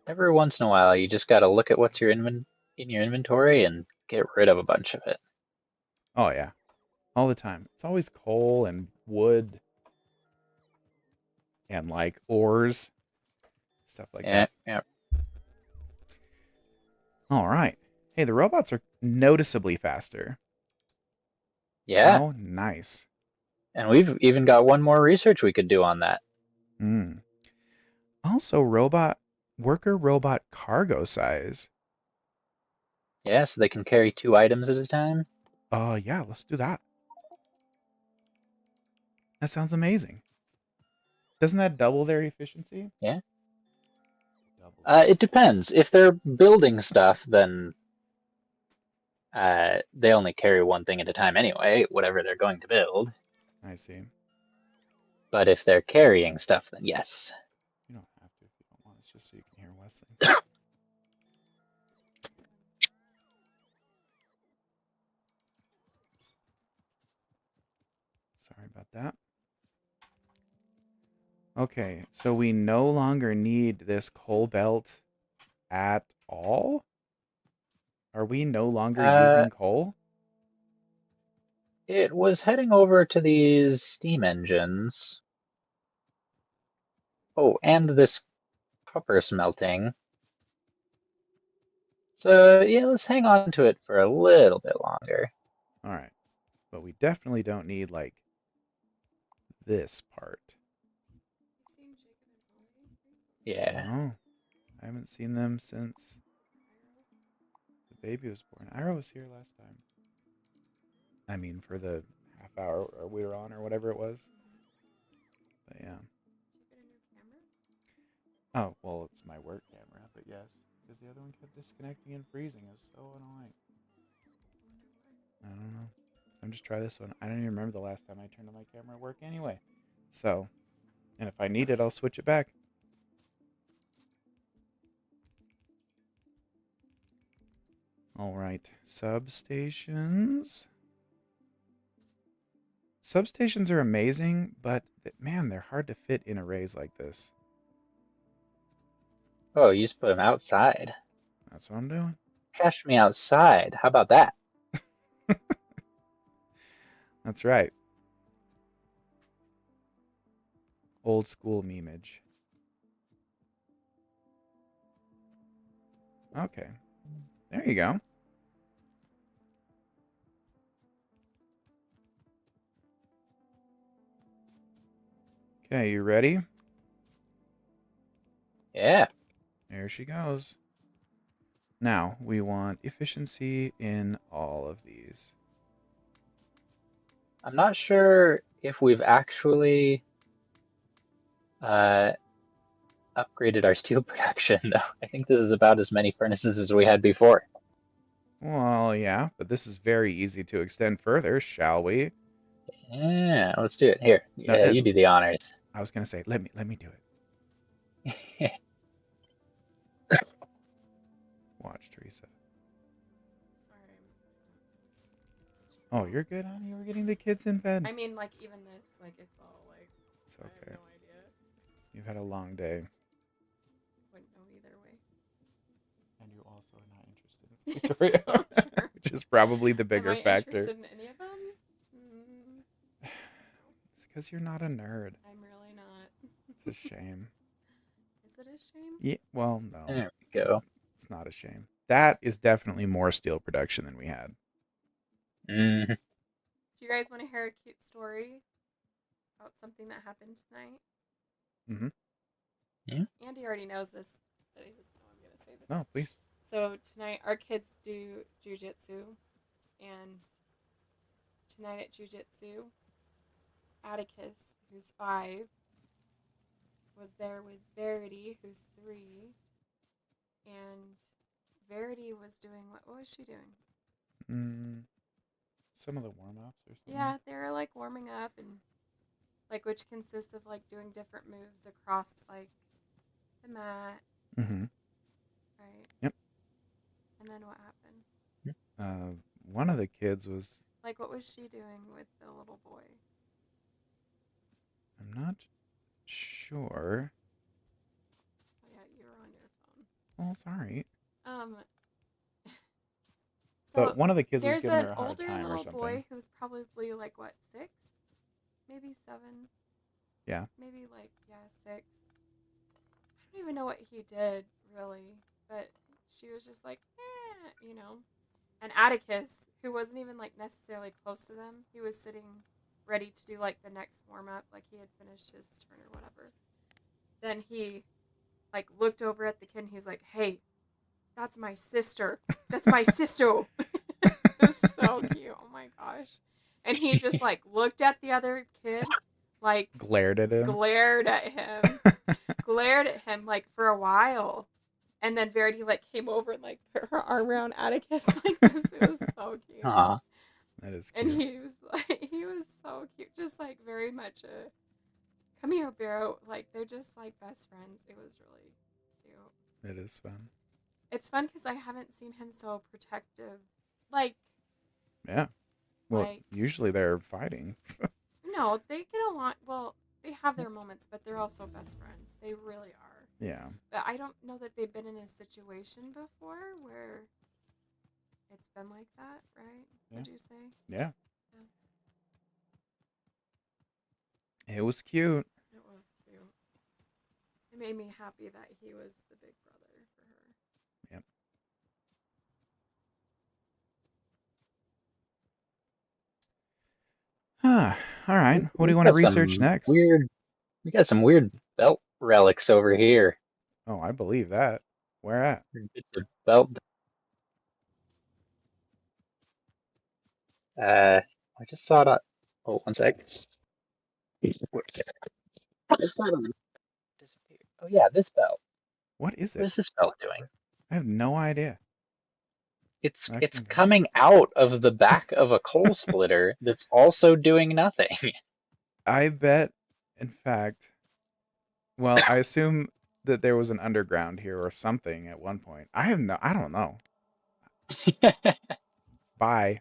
Every once in a while, you just gotta look at what's in your inventory and get rid of a bunch of it. Oh, yeah. All the time. It's always coal and wood and like ores, stuff like Yeah, that. yeah. All right. Hey, the robots are noticeably faster. Yeah, How nice. and we've even got one more research we could do on that. Hmm. Also, worker robot cargo size. Yeah, so they can carry 2 items at a time. Yeah, let's do that. That sounds amazing. Doesn't that double their efficiency? Yeah. Double. It depends. If they're building stuff, then they only carry one thing at a time anyway, whatever they're going to build. I see. But if they're carrying stuff, then yes. You don't have to if you don't want. It's just so you can hear Wesley. Sorry about that. Okay, so we no longer need this coal belt at all? Are we no longer Uh, using coal? it was heading over to these steam engines. Oh, and this copper smelting. So yeah, let's hang on to it for a little bit longer. All right. But we definitely don't need, like, this part. You seen Jacob and Holly recently? Yeah. No, I haven't seen them since the baby was born. Ira was here last time. I mean, for the half hour we were on or whatever it was. But yeah. Did you get a new camera? Oh, well, it's my work camera, but yes. Because the other one kept disconnecting and freezing. It was so annoying. I don't know. I'm just try this one. I don't even remember the last time I turned on my camera at work anyway. So, and if I need it, I'll switch it back. All right, substations. Substations are amazing, but man, they're hard to fit in arrays like this. Oh, you just put them outside. That's what I'm doing. Cash me outside. How about that? That's right. Old school memeage. Okay. There you go. Okay, you ready? Yeah. There she goes. Now, we want efficiency in all of these. I'm not sure if we've actually upgraded our steel production, though. I think this is about as many furnaces as we had before. Well, yeah, but this is very easy to extend further, shall we? Yeah, let's do it. Here, No, yeah, you do the honors. I was gonna say, let me do it. Watch, Teresa. Sorry. Oh, you're good, honey. We're getting the kids in bed. I mean, like, even this, like, it's all, like, It's I okay. have no idea. You've had a long day, Wouldn't know either way. and you also are not interested in Victoria, It's so true. which is probably the bigger Am I factor. interested in any of them? Mm, It's because you're not a nerd. I'm really not. It's a shame. Is it a shame? Yeah, well, no, There we go. it's not a shame. That is definitely more steel production than we had. Mm, Do you guys want to hear a cute story about something that happened tonight? Andy already knows this, but he doesn't know I'm going to say this. No, please. So tonight our kids do jujitsu, and tonight at jujitsu, Atticus, who's 5, was there with Verity, who's 3, and Verity was doing what was she doing? Some of the warm-ups or something. Yeah, they were like warming up, and like which consists of like doing different moves across like the mat, Mm-hmm. right? Yep. And then what happened? One of the kids was. Like, what was she doing with the little boy? I'm not sure. Oh yeah, you were on your phone. Well, it's alright. So But one of the kids was there's giving an her a hard older time or little something. boy who's probably like what, 6, maybe 7. Yeah. Maybe like 6. I don't even know what he did really, but she was just like, you know. And Atticus, who wasn't even like necessarily close to them, he was sitting ready to do like the next warm up, like he had finished his turn or whatever. Then he like looked over at the kid and he's like, "Hey, that's my sister. That's my sister." It was so cute. Oh my gosh. And he just like looked at the other kid, like Glared at him. glared at him like for a while. And then Verity like came over and like put her arm around Atticus like this. It was so cute. aw. That is cute. And he was so cute, just like very much a come here, Barrow. Like they're just like best friends. It was really cute. It is fun. It's fun because I haven't seen him so protective. Like, Yeah. Well, like usually they're fighting. no, they get along. Well, they have their moments, but they're also best friends. They really are. Yeah. But I don't know that they've been in a situation before where it's been like that, right? Yeah. Would you say? Yeah. It was cute. It was cute. It made me happy that he was the big brother for her. Yep. Huh. All right. What do you want to research next? We got some weird belt relics over here. Oh, I believe that. Where at? Bits of belt. I just saw it on. Oh, one sec. I just saw it on. Disappear. Oh yeah, this belt. What is What it? is this belt doing? I have no idea. It's Vacuum. coming out of the back of a coal splitter that's also doing nothing. I bet, in fact, well, I assume that there was an underground here or something at one point. I don't know. Bye.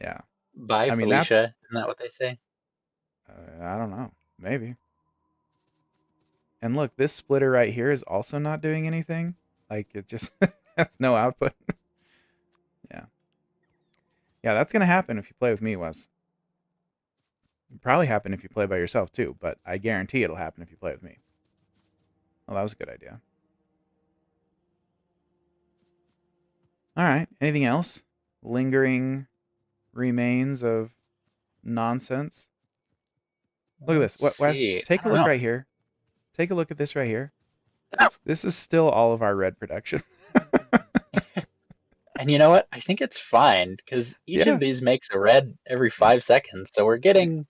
Yeah. Bye, I mean, Felicia. Isn't that what they say? I don't know. Maybe. And look, this splitter right here is also not doing anything. Like, it just has no output. Yeah. Yeah, that's going to happen if you play with me, Wes. It'll probably happen if you play by yourself, too. But I guarantee it'll happen if you play with me. Well, that was a good idea. All right. Anything else? Lingering remains of nonsense? Look at this. Let's Wes, see. take a I don't look know. right here. Take a look at this right here. Oh. This is still all of our red production. And you know what? I think it's fine because each Yeah. of these makes a red every 5 seconds. So we're getting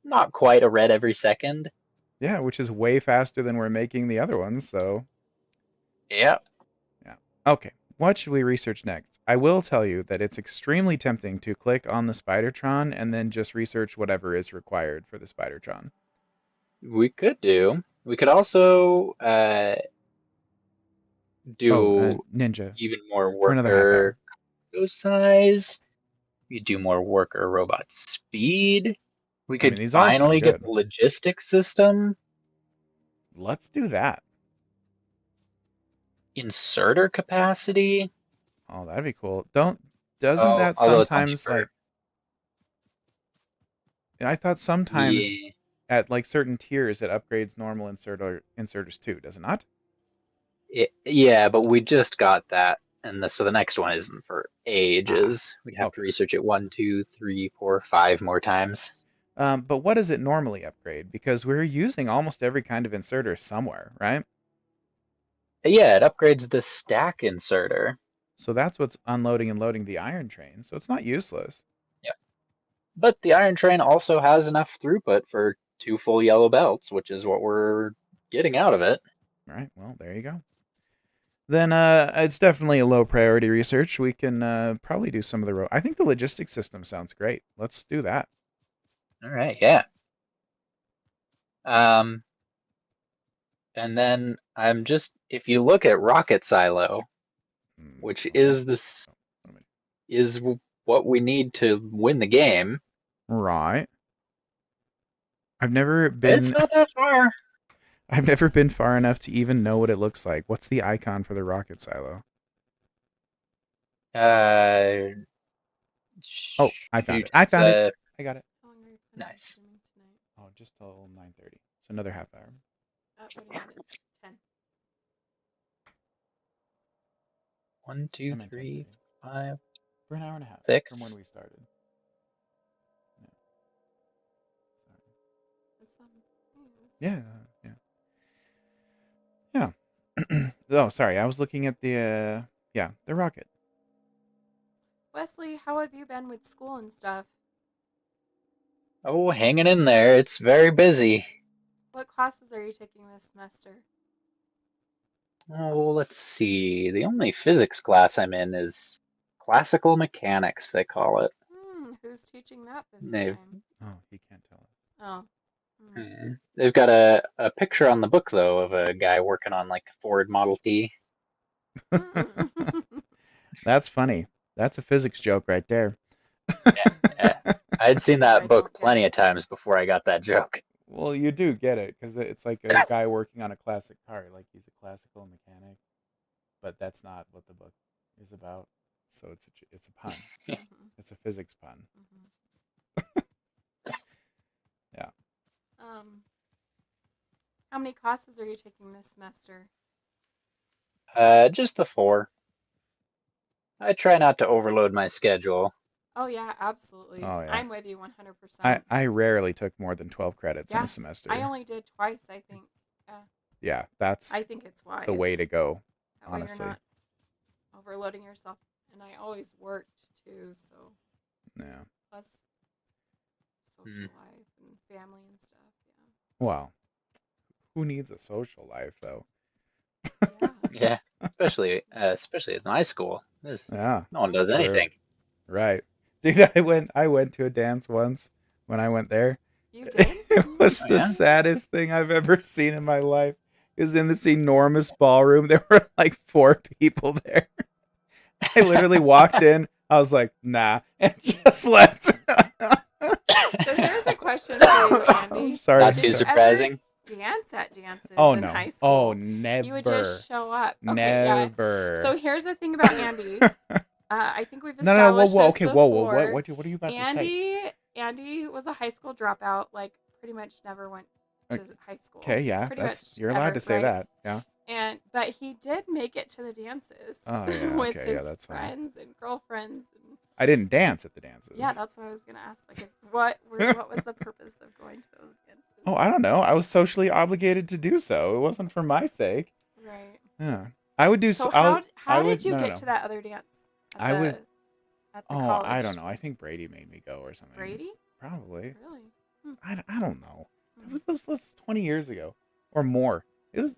not quite a red every second. Yeah, which is way faster than we're making the other ones, so. Yeah. Yeah. Okay. What should we research next? I will tell you that it's extremely tempting to click on the Spidertron and then just research whatever is required for the Spidertron. We could do. We could also do Ninja. even more For another half hour. worker go size. We do more worker robot speed. We could these all sound finally get good. the logistics system. Let's do that. Inserter capacity. Oh, that'd be cool. Doesn't that although it's only sometimes for- like And I thought sometimes Yeah, at like certain tiers it upgrades normal inserters too, does it not? yeah, but we just got that, and so the next one isn't for Ah, ages. We'd have to okay. research it 1, 2, 3, 4, 5 more times. But what does it normally upgrade? Because we're using almost every kind of inserter somewhere, right? Yeah, it upgrades the stack inserter. So that's what's unloading and loading the iron train. So it's not useless. Yeah, but the iron train also has enough throughput for 2 full yellow belts, which is what we're getting out of it. All right. Well, there you go. Then it's definitely a low priority research. We can probably do some of the I think the logistics system sounds great. Let's do that. All right, yeah. Um, and then if you look at rocket silo, which is this is what we need to win the game. Right. I've never It's been not that far. I've never been far enough to even know what it looks like. What's the icon for the rocket silo? Uh, Oh, I found shoot, it. I it's found it. I got it. How long are you planning on nice. streaming tonight? Oh, just till 9:30. So another half hour. Wait a minute, it's 10. 1, 2, I meant 3, 10:30. 5, For an hour and a half 6. from when we started. Yeah. It's some news. Yeah. Oh, sorry. I was looking at the the rocket. Wesley, how have you been with school and stuff? Oh, hanging in there. It's very busy. What classes are you taking this semester? Oh, let's see. The only physics class I'm in is classical mechanics, they call it. Who's teaching that this They've, time? Oh, he can't tell us. Oh. they've got a picture on the book, though, of a guy working on like a Ford Model T. That's funny. That's a physics joke right there. Yeah. I'd seen that I book don't get plenty it. of times before I got that joke. Well, you do get it because it's like a guy working on a classic car, like he's a classical mechanic, but that's not what the book is about. So it's a pun. It's a physics pun. Yeah. How many classes are you taking this semester? Just the 4. I try not to overload my schedule. Oh yeah, absolutely. Oh, yeah. I'm with you 100%. I rarely took more than 12 credits in Yeah, a semester. I only did twice, I think. Yeah, that's I think it's wise. the way to go, That way honestly. you're not overloading yourself. And I always worked too, so Yeah. plus social life and family and stuff. Well, who needs a social life though? Yeah. Yeah, especially in high school. Yeah. No one does True. anything. Right. Dude, I went to a dance once when I went there. You did? It was Oh, the yeah? saddest thing I've ever seen in my life. It was in this enormous ballroom. There were like 4 people there. I literally walked in. I was like, nah, and just left. So here's a question for you, Andy. I'm sorry. Not I'm too sorry. surprising. Dance at dances Oh in no. high school. Oh, never. You would just show up. Okay, Never. yeah. So here's the thing about Andy. I think we've No, established whoa, this okay, before. whoa. What are you about to say? Andy was a high school dropout. Like pretty much never went to high school. Okay, yeah, pretty that's much you're allowed ever, to say right? that. Yeah. But he did make it to the dances Oh yeah. with Okay, his that's fine. friends and girlfriends. And I didn't dance at the dances. yeah, that's what I was gonna ask. Like, what was the purpose of going to those dances? Oh, I don't know. I was socially obligated to do so. It wasn't for my sake. Right. Yeah. I would do So so. how did you get to that other dance? I would. At the Oh, college? I don't know. I think Brady made me go or something. Brady? Probably. Really? I don't know. It was 20 years ago or more. It was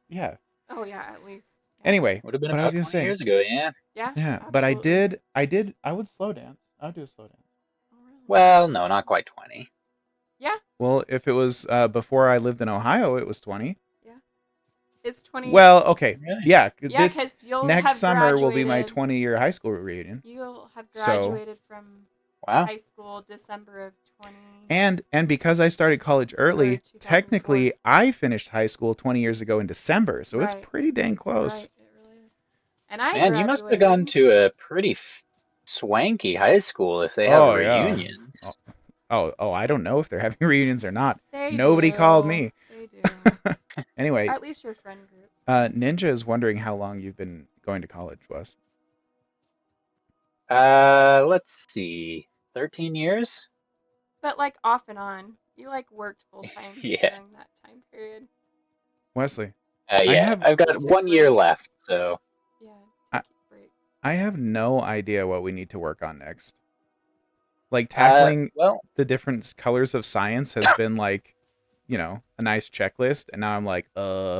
Oh yeah, at least. Yeah. Anyway, Would have been but I about was gonna 20 say years ago, yeah. Yeah. yeah. But I absolutely. I would slow dance. I would do a slow dance. Oh, really? Well, no, not quite 20. Yeah. Well, if it was before I lived in Ohio, it was 20. Yeah. It's 20. Well, okay. Really? Yeah. Yeah, This because you'll next have summer will be my graduated- 20-year high school reunion. You'll have So- graduated from Wow. high school December of 20. And because I started college early, 2004. technically I finished high school 20 years ago in December. So it's Right. pretty dang close. Right, it really is. And I Man, you must have gone graduated- to a pretty swanky high school if they have Oh, yeah. reunions. Oh, Oh, I don't know if they're having reunions or not. They Nobody do. called me. They do. Anyway, At least your friend groups. Ninja is wondering how long you've been going to college, Wes. Let's see. 13 years? But like off and on. You like worked full time Yeah. during that time period. Wesley, Yeah, I've got Took 1 year breaks. left, so Yeah, I- take breaks. I have no idea what we need to work on next. Like tackling well, the different colors of science has been like, a nice checklist, and now I'm like, I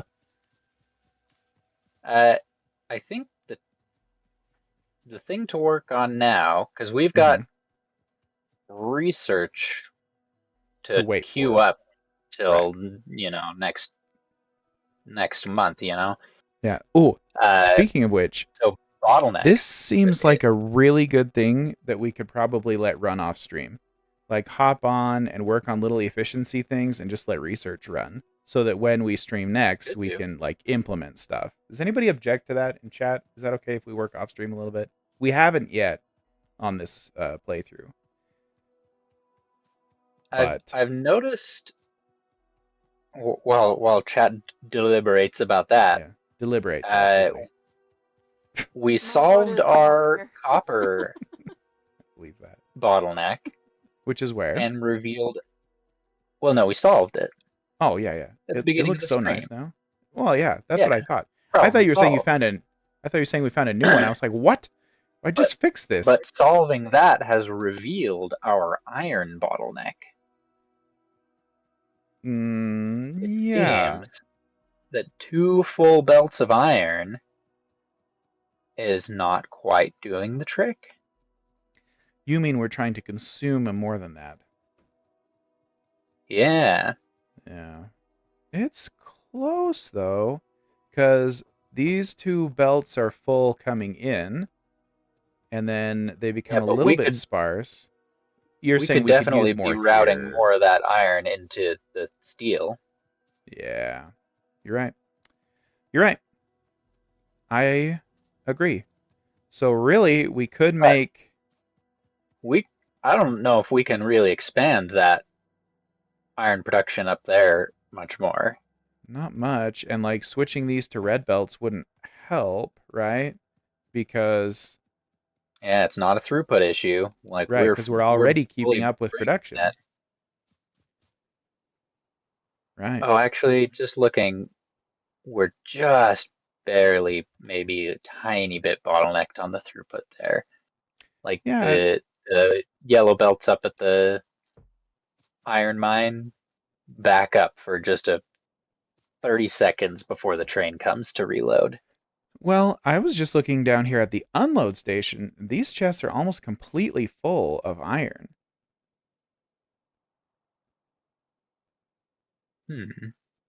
think the thing to work on now, because we've got mhm, research to to wait queue for. up till next month, Yeah. Oh, Uh, speaking of which, so bottleneck. this seems like a really good thing that we could probably let run off stream. Like hop on and work on little efficiency things and just let research run so that when we stream next, Could we do. can like implement stuff. Does anybody object to that in chat? Is that okay if we work off stream a little bit? We haven't yet on this playthrough. But I've noticed while chat deliberates about that, yeah, deliberate, chat, uh, please. we My vote solved is our here. copper Believe that. bottleneck Which is where? and revealed. Well, no, we solved it Oh yeah. at the It beginning of looks the so stream. nice now. Well, yeah, that's Yeah, what I thought. I problem thought you were saying solved. I thought you were saying we found a new one. I was like, what? I just fixed this. But solving that has revealed our iron bottleneck. It Yeah. seems that 2 full belts of iron is not quite doing the trick. You mean we're trying to consume more than that? Yeah. Yeah. It's close though, because these 2 belts are full coming in, and then they become a but little bit sparse. You're we saying could we could use definitely more be routing here. more of that iron into the steel. Yeah. You're right. You're right. I agree. So really, we could make. I don't know if we can really expand that iron production up there much more. Not much, and like switching these to red belts wouldn't help, right? Because Yeah, it's not a throughput issue. Like right, because we're already keeping fully up with bringing production. that. Right. Oh, actually, just looking, we're just barely, maybe a tiny bit bottlenecked on the throughput there. Like Yeah. the yellow belts up at the iron mine back up for just a 30 seconds before the train comes to reload. Well, I was just looking down here at the unload station. These chests are almost completely full of iron.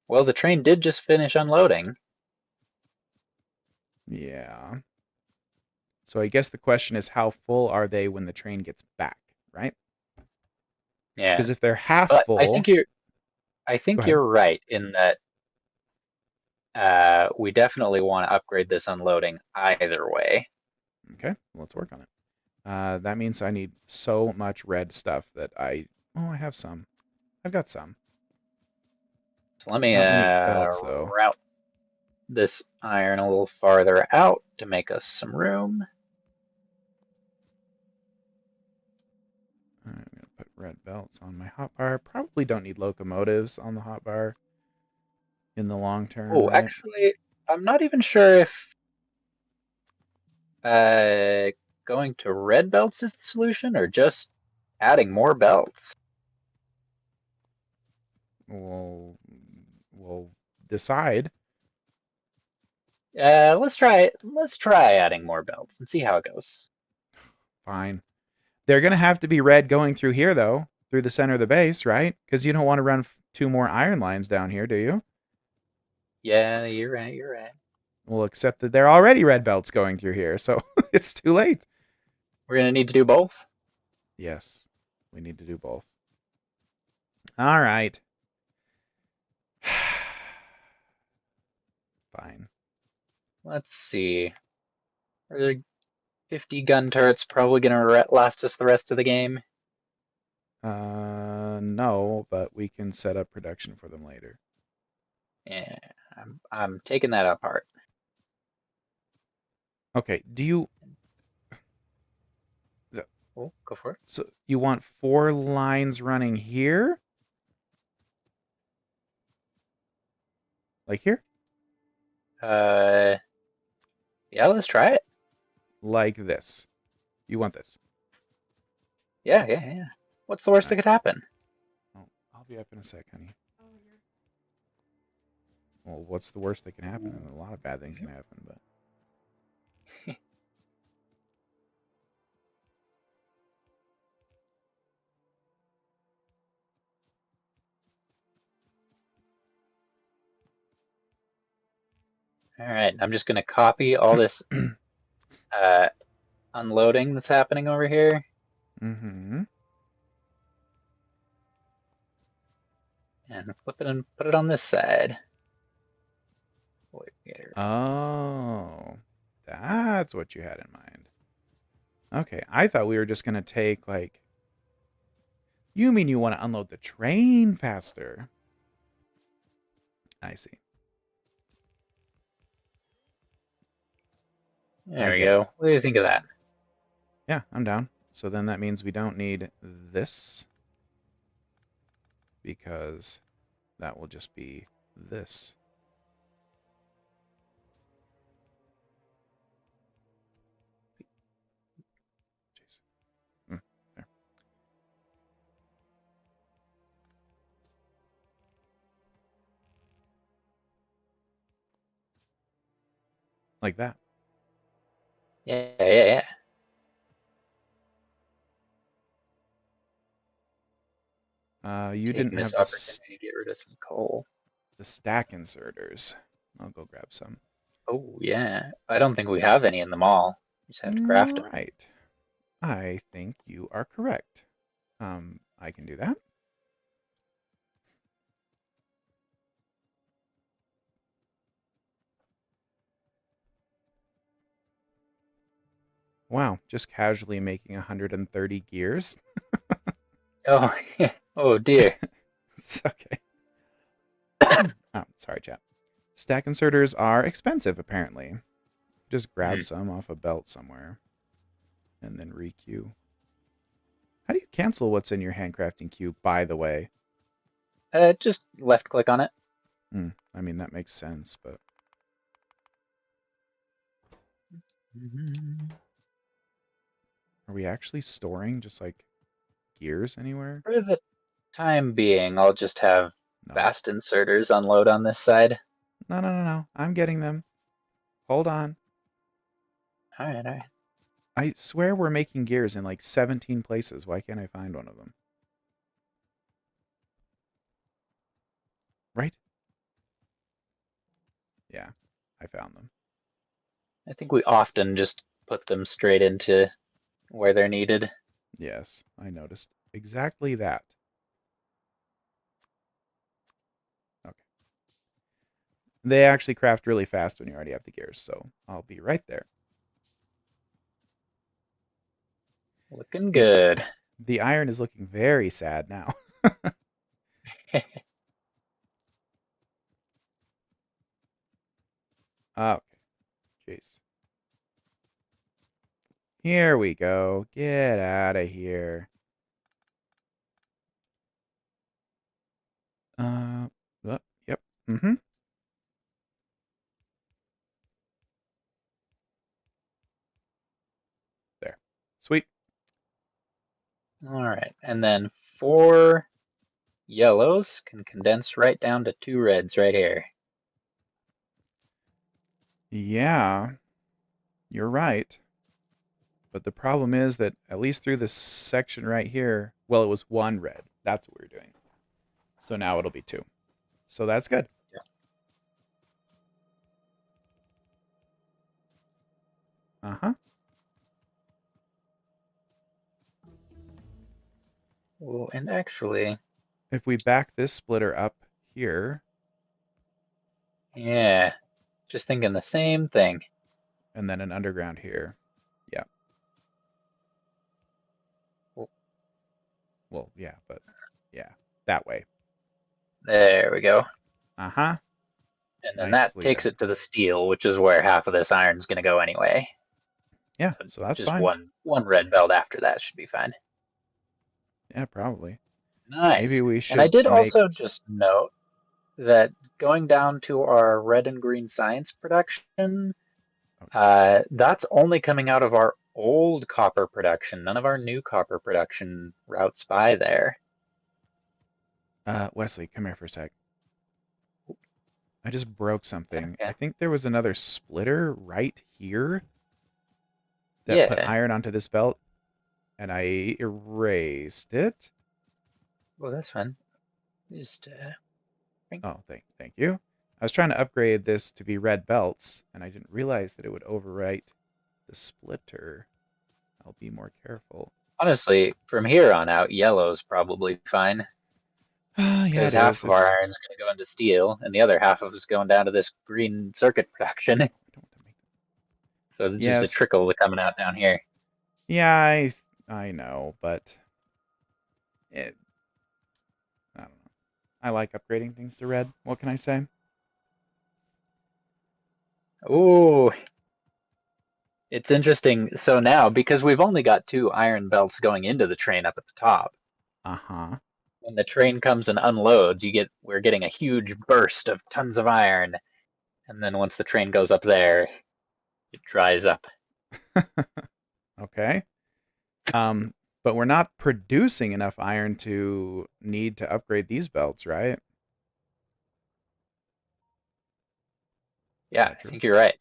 Well, the train did just finish unloading. Yeah. So I guess the question is, how full are they when the train gets back, right? Yeah. Because if they're half But full, I think Go ahead. you're right in that we definitely want to upgrade this unloading either way. Okay, let's work on it. That means I need so much red stuff that I have some. I've got some. So let me Not many belts though. route this iron a little farther out to make us some room. I'm gonna put red belts on my hotbar. Probably don't need locomotives on the hotbar in the long term. Oh, right? actually, I'm not even sure if going to red belts is the solution or just adding more belts. We'll decide. Let's try it. Let's try adding more belts and see how it goes. Fine. They're gonna have to be red going through here though, through the center of the base, right? Because you don't want to run 2 more iron lines down here, do you? Yeah, you're right. You're right. Well, except that they're already red belts going through here, so it's too late. We're gonna need to do both. Yes, we need to do both. All right. Fine. Let's see. Are there 50 gun turrets probably gonna last us the rest of the game? No, but we can set up production for them later. Yeah, I'm taking that apart. Okay, do you Oh, go for it. so you want 4 lines running here? Like here? Yeah, let's try it. Like this. You want this? Yeah. What's the worst that could happen? Oh, I'll be up in a sec, honey. Oh, you're. Well, what's the worst that can happen? A lot of bad things can happen, but All right, I'm just gonna copy all this unloading that's happening over here. mm-hmm. And flip it and put it on this side. Wait, Oh, that's what you had in mind. Okay, I thought we were just gonna take like. You mean you want to unload the train faster? I see. There I we get go. it. What do you think of that? Yeah, I'm down. So then that means we don't need this because that will just be this. Jeez. There. Like that. Yeah. You Taking didn't this have opportunity to get rid of some coal. the stack inserters. I'll go grab some. Oh yeah. I don't think we have any in the mall. We just have to craft them. Right. I think you are correct. I can do that. Wow, just casually making 130 gears. Oh, oh dear. It's okay. Oh, sorry, chat. Stack inserters are expensive, apparently. Just grab some off a belt somewhere. And then requeue. How do you cancel what's in your handcrafting queue, by the way? Just left click on it. I mean, that makes sense, but... Are we actually storing just, like, gears anywhere? For the time being, I'll just have No. fast inserters unload on this side. No. I'm getting them. Hold on. All right. I swear we're making gears in, like, 17 places. Why can't I find one of them? Right? Yeah, I found them. I think we often just put them straight into where they're needed. Yes, I noticed exactly that. Okay. They actually craft really fast when you already have the gears, so I'll be right there. Looking good. The iron is looking very sad now. Okay, jeez. Here we go. Get out of here. Yep. Mm-hmm. There. Sweet. All right, and then 4 yellows can condense right down to 2 reds right here. Yeah, you're right. But the problem is that at least through this section right here, well, it was 1 red. That's what we're doing. So now it'll be 2. So that's good. Yeah. Uh-huh. Oh, and actually, If we back this splitter up here, yeah, just thinking the same thing. and then an underground here. Yeah. Oh. Well, yeah, but yeah, that way. There we go. Uh-huh. And then that Nicely takes done. it to the steel, which is where half of this iron's going to go anyway. Yeah, So so that's just fine. one red belt after that should be fine. Yeah, probably. Maybe Nice. we And I should did make... also just note that going down to our red and green science production, that's only coming out of our old copper production. None of our new copper production routes by there. Wesley, come here for a sec. I just broke something. I Okay. think there was another splitter right here that put Yeah. iron onto this belt, and I erased it. Well, that's fine. Just Oh, thank you. I was trying to upgrade this to be red belts, and I didn't realize that it would overwrite the splitter. I'll be more careful. honestly, from here on out, yellow's probably fine. Yeah, Because it half is. of our It's... iron's going to go into steel, and the other half of it's going down to this green circuit production. I don't want to make... So it's just a Yes. trickle coming out down here. Yeah, I know, but it... I don't know. I like upgrading things to red. What can I say? Ooh, it's interesting. So now, because we've only got 2 iron belts going into the train up at the top, Uh-huh. when the train comes and unloads, we're getting a huge burst of tons of iron, and then once the train goes up there, it dries up. Okay. But we're not producing enough iron to need to upgrade these belts, right? Is Yeah, that I true? think you're right.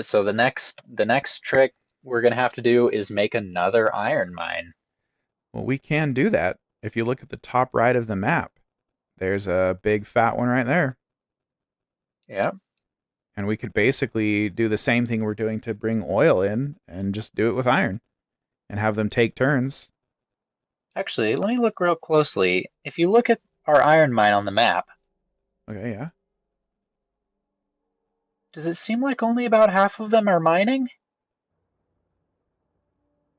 So the next trick we're gonna have to do is make another iron mine. Well, we can do that. If you look at the top right of the map, there's a big fat one right there. Yeah. And we could basically do the same thing we're doing to bring oil in and just do it with iron and have them take turns. Actually, let me look real closely. If you look at our iron mine on the map, Okay, yeah. does it seem like only about half of them are mining?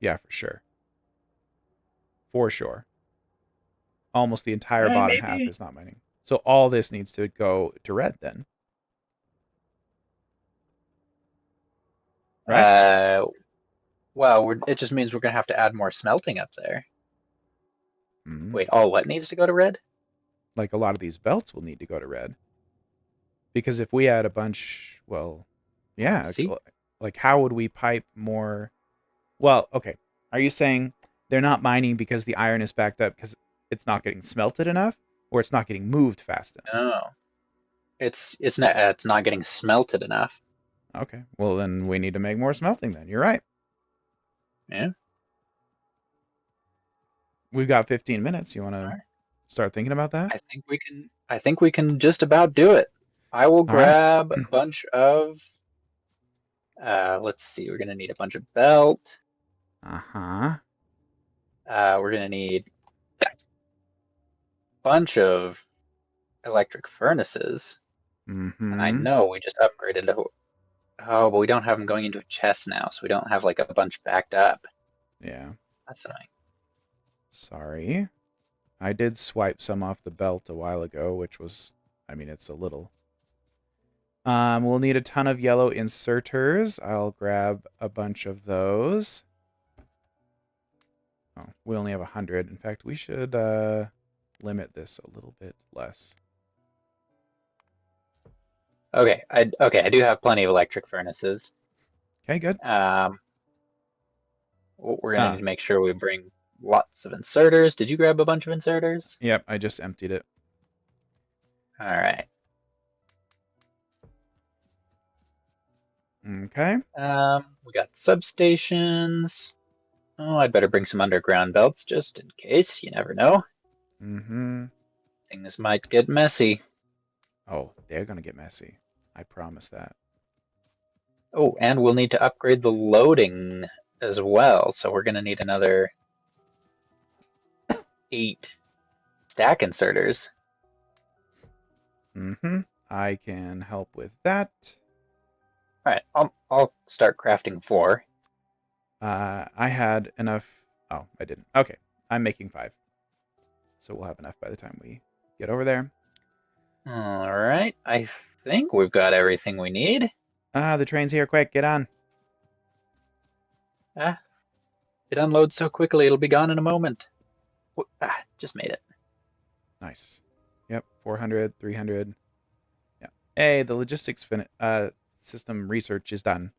Yeah, for sure. For sure. Almost the entire bottom half Maybe. is not mining. So all this needs to go to red then, right? Well, it just means we're gonna have to add more smelting up there. Mm-hmm. Wait, all what needs to go to red? Like a lot of these belts will need to go to red. Because if we add a bunch, well, yeah, See? like how would we pipe more? Well, okay. Are you saying they're not mining because the iron is backed up because it's not getting smelted enough, or it's not getting moved fast enough? No, it's not getting smelted enough. Okay, well then we need to make more smelting. Then you're right. Yeah. We've got 15 minutes. You want to Alright. start thinking about that? I think we can just about do it. I will All right. grab a bunch of let's see, we're gonna need a bunch of belt. Uh-huh. We're gonna need a bunch of electric furnaces. And I Mm-hmm. know we just upgraded the oh, but we don't have them going into a chest now, so we don't have like a bunch backed up. Yeah. That's annoying. Sorry. I did swipe some off the belt a while ago, which was, I mean, it's a little. We'll need a ton of yellow inserters. I'll grab a bunch of those. Oh, we only have 100. In fact, we should limit this a little bit less. Okay, I do have plenty of electric furnaces. Okay, good. We're gonna need to make sure we bring lots of inserters. Did you grab a bunch of inserters? Yep, I just emptied it. All right. Okay. We got substations. Oh, I'd better bring some underground belts just in case. You never know. Mm-hmm. Things might get messy. Oh, they're gonna get messy. I promise that. Oh, and we'll need to upgrade the loading as well. So we're gonna need another 8 stack inserters. Mm-hmm. I can help with that. All right, I'll start crafting 4. I had enough Oh, I didn't. Okay, I'm making 5. So we'll have enough by the time we get over there. All right. I think we've got everything we need. Ah, the train's here. Quick, get on. Ah, it unloads so quickly, it'll be gone in a moment. Just made it. Nice. Yep, 400, 300. Yeah. Hey, the logistics system research is done.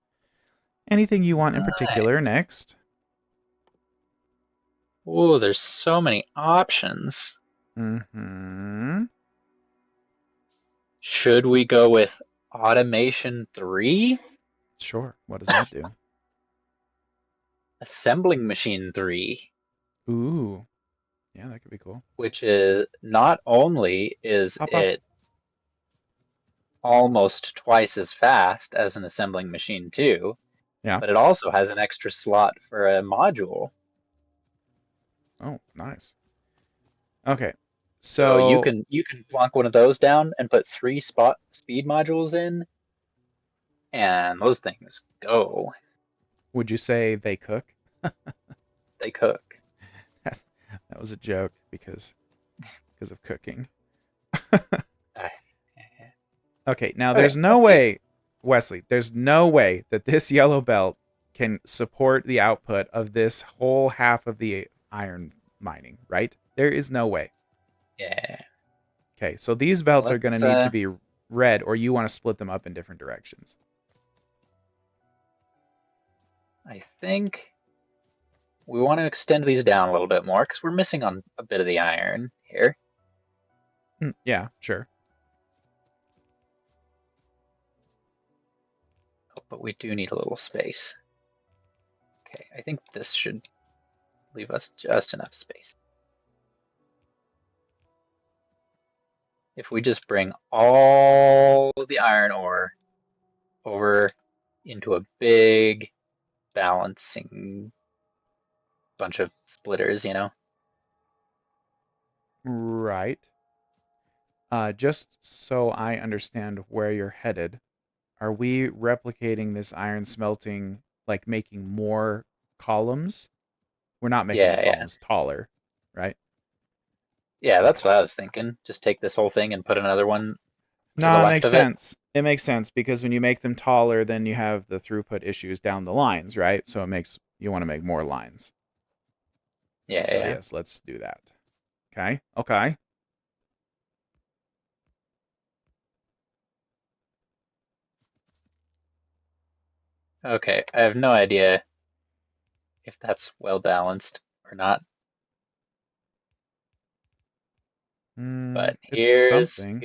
Anything you want in particular Nice. next? Oh, there's so many options. Mm-hmm. Should we go with Automation 3? Sure. What does that do? Assembling Machine 3, Ooh. Yeah, that could be cool. which is not only is Hop off. it almost twice as fast as an assembling machine 2, Yeah. but it also has an extra slot for a module. Oh, nice. Okay. So you So can plunk one of those down and put 3 spot speed modules in, and those things go. would you say they cook? They cook. That was a joke because of cooking. Okay, now Okay, there's no let's see. way, Wesley, there's no way that this yellow belt can support the output of this whole half of the iron mining, right? There is no way. Yeah. Okay, so these belts are going to Let's need to be red, or you want to split them up in different directions. I think we want to extend these down a little bit more because we're missing on a bit of the iron here. Yeah, sure. Oh, but we do need a little space. Okay, I think this should leave us just enough space. If we just bring all the iron ore over into a big balancing bunch of splitters, you know? Right. Just so I understand where you're headed, are we replicating this iron smelting, like making more columns? We're not making the Yeah. columns taller, right? Yeah, that's Okay. what I was thinking. Just take this whole thing and put another one to the No, it left makes of it. sense. It makes sense because when you make them taller, then you have the throughput issues down the lines, right? So you want to make more lines. So Yeah. yes, let's do that. Okay. Okay. Okay, I have no idea if that's well balanced or not, but It's here's something.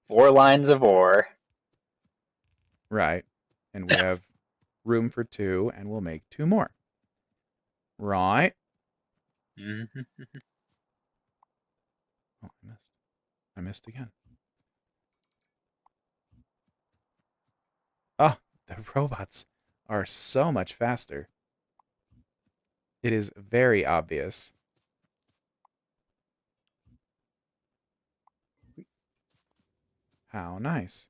4 lines of ore. Right. And we have room for 2, and we'll make 2 more. Right. Mm-hmm. Oh, I missed. I missed again. Oh, the robots are so much faster. It is very obvious. How nice.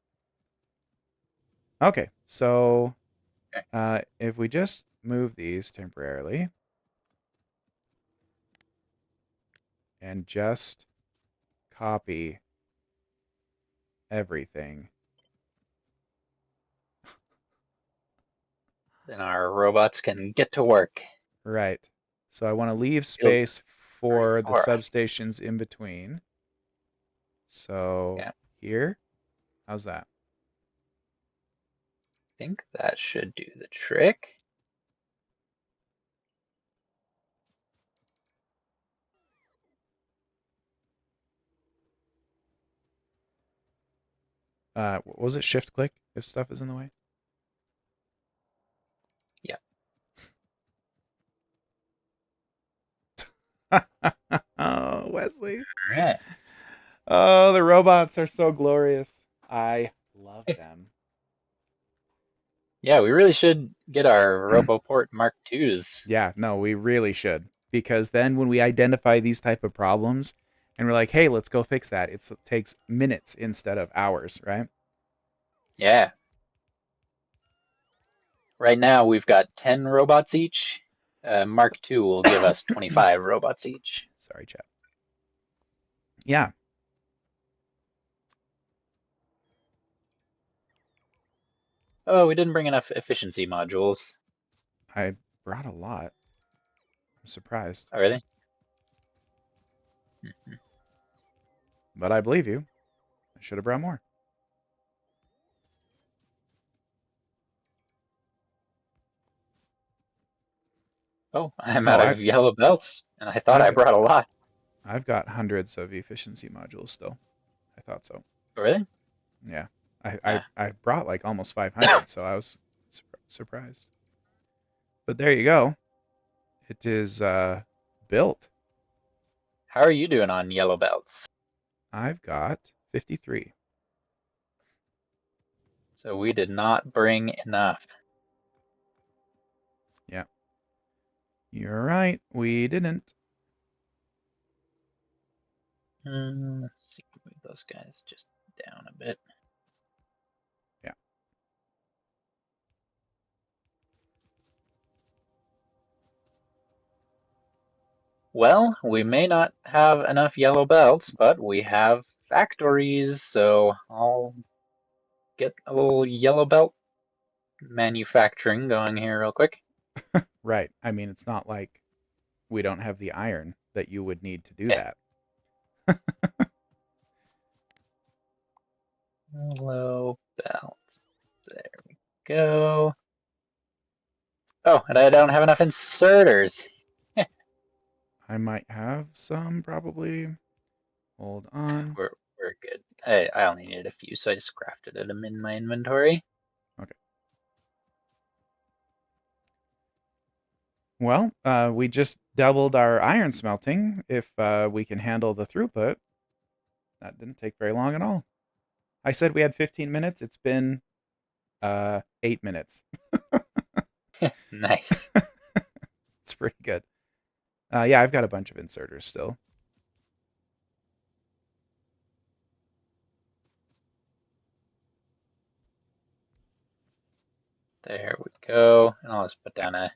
Okay, so if we just move these temporarily and just copy everything. Then our robots can get to work. Right. So I want to leave Build space for the for us. substations in between. So Yeah. here, how's that? I think that should do the trick. What was it? Shift click if stuff is in the way? Yeah. Oh, Wesley. All right. Oh, the robots are so glorious. I love them. Yeah, we really should get our RoboPort Mark IIs. Yeah, no, we really should. Because then when we identify these type of problems and we're like, hey, let's go fix that, it takes minutes instead of hours, right? Yeah. Right now we've got 10 robots each Mark II will give us 25 robots each. Sorry, chat. Yeah. Oh, we didn't bring enough efficiency modules. I brought a lot. I'm surprised. Oh, really? But I believe you. I should have brought more. Oh, I'm Oh, out of yellow belts, and I thought I've I got- brought a lot. I've got hundreds of efficiency modules still. I thought so. Oh, really? Yeah. I Ah. I brought like almost 500, so I was surprised. But there you go. It is built. How are you doing on yellow belts? I've got 53. So we did not bring enough. Yeah. You're right. We didn't. Let's see, move those guys just down a bit. Yeah. Well, we may not have enough yellow belts, but we have factories, so I'll get a little yellow belt manufacturing going here real quick. Right. I mean, it's not like we don't have the iron that you would need to do that. Yellow belts. There we go. Oh, and I don't have enough inserters. I might have some probably. Hold on. We're good. I only needed a few, so I just crafted them in my inventory. Well, we just doubled our iron smelting if we can handle the throughput. That didn't take very long at all. I said we had 15 minutes. It's been 8 minutes. Nice. It's pretty good. Yeah, I've got a bunch of inserters still. There we go. And I'll just put down a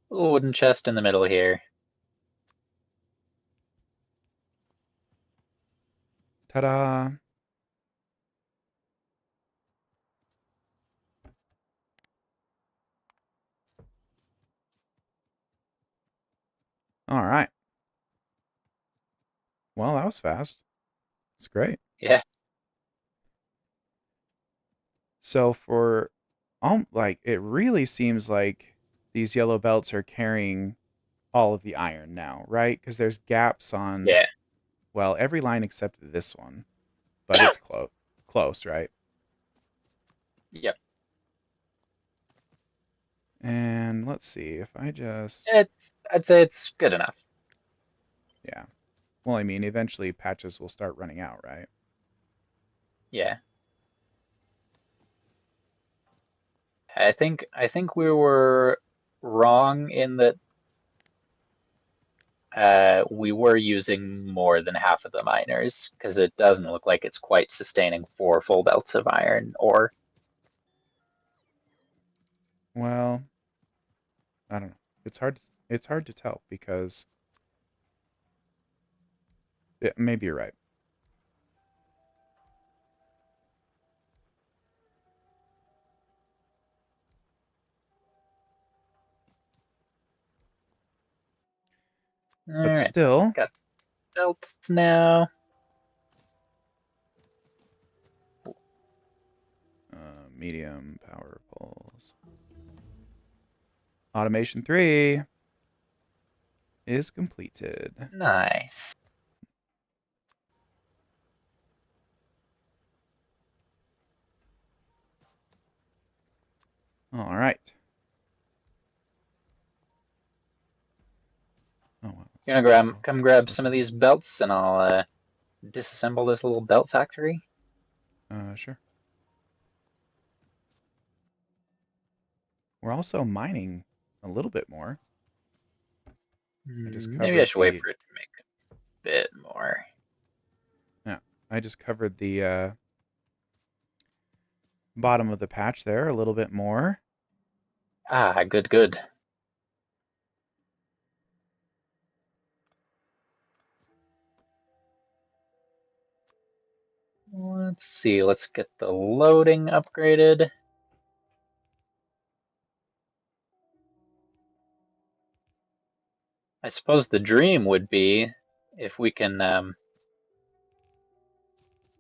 little wooden chest in the middle here. Ta-da! All right. Well, that was fast. That's great. Yeah. So for like it really seems like these yellow belts are carrying all of the iron now, right? Because there's gaps on Yeah. well, every line except this one. But it's close, right? Yep. And let's see if I just I'd say it's good enough. yeah. Well, I mean, eventually patches will start running out, right? Yeah. I think we were wrong in that we were using more than half of the miners because it doesn't look like it's quite sustaining 4 full belts of iron ore. Well, I don't know. It's hard to tell because maybe you're right. All But right, still, got belts now. medium power poles. Automation 3 is completed. Nice. All right. Oh, wow. You gonna come grab some of these belts, and I'll disassemble this little belt factory. Sure. We're also mining a little bit more. Maybe I should wait for it to make a bit more. Yeah, I just covered the bottom of the patch there a little bit more. Ah, good. Let's see. Let's get the loading upgraded. I suppose the dream would be if we can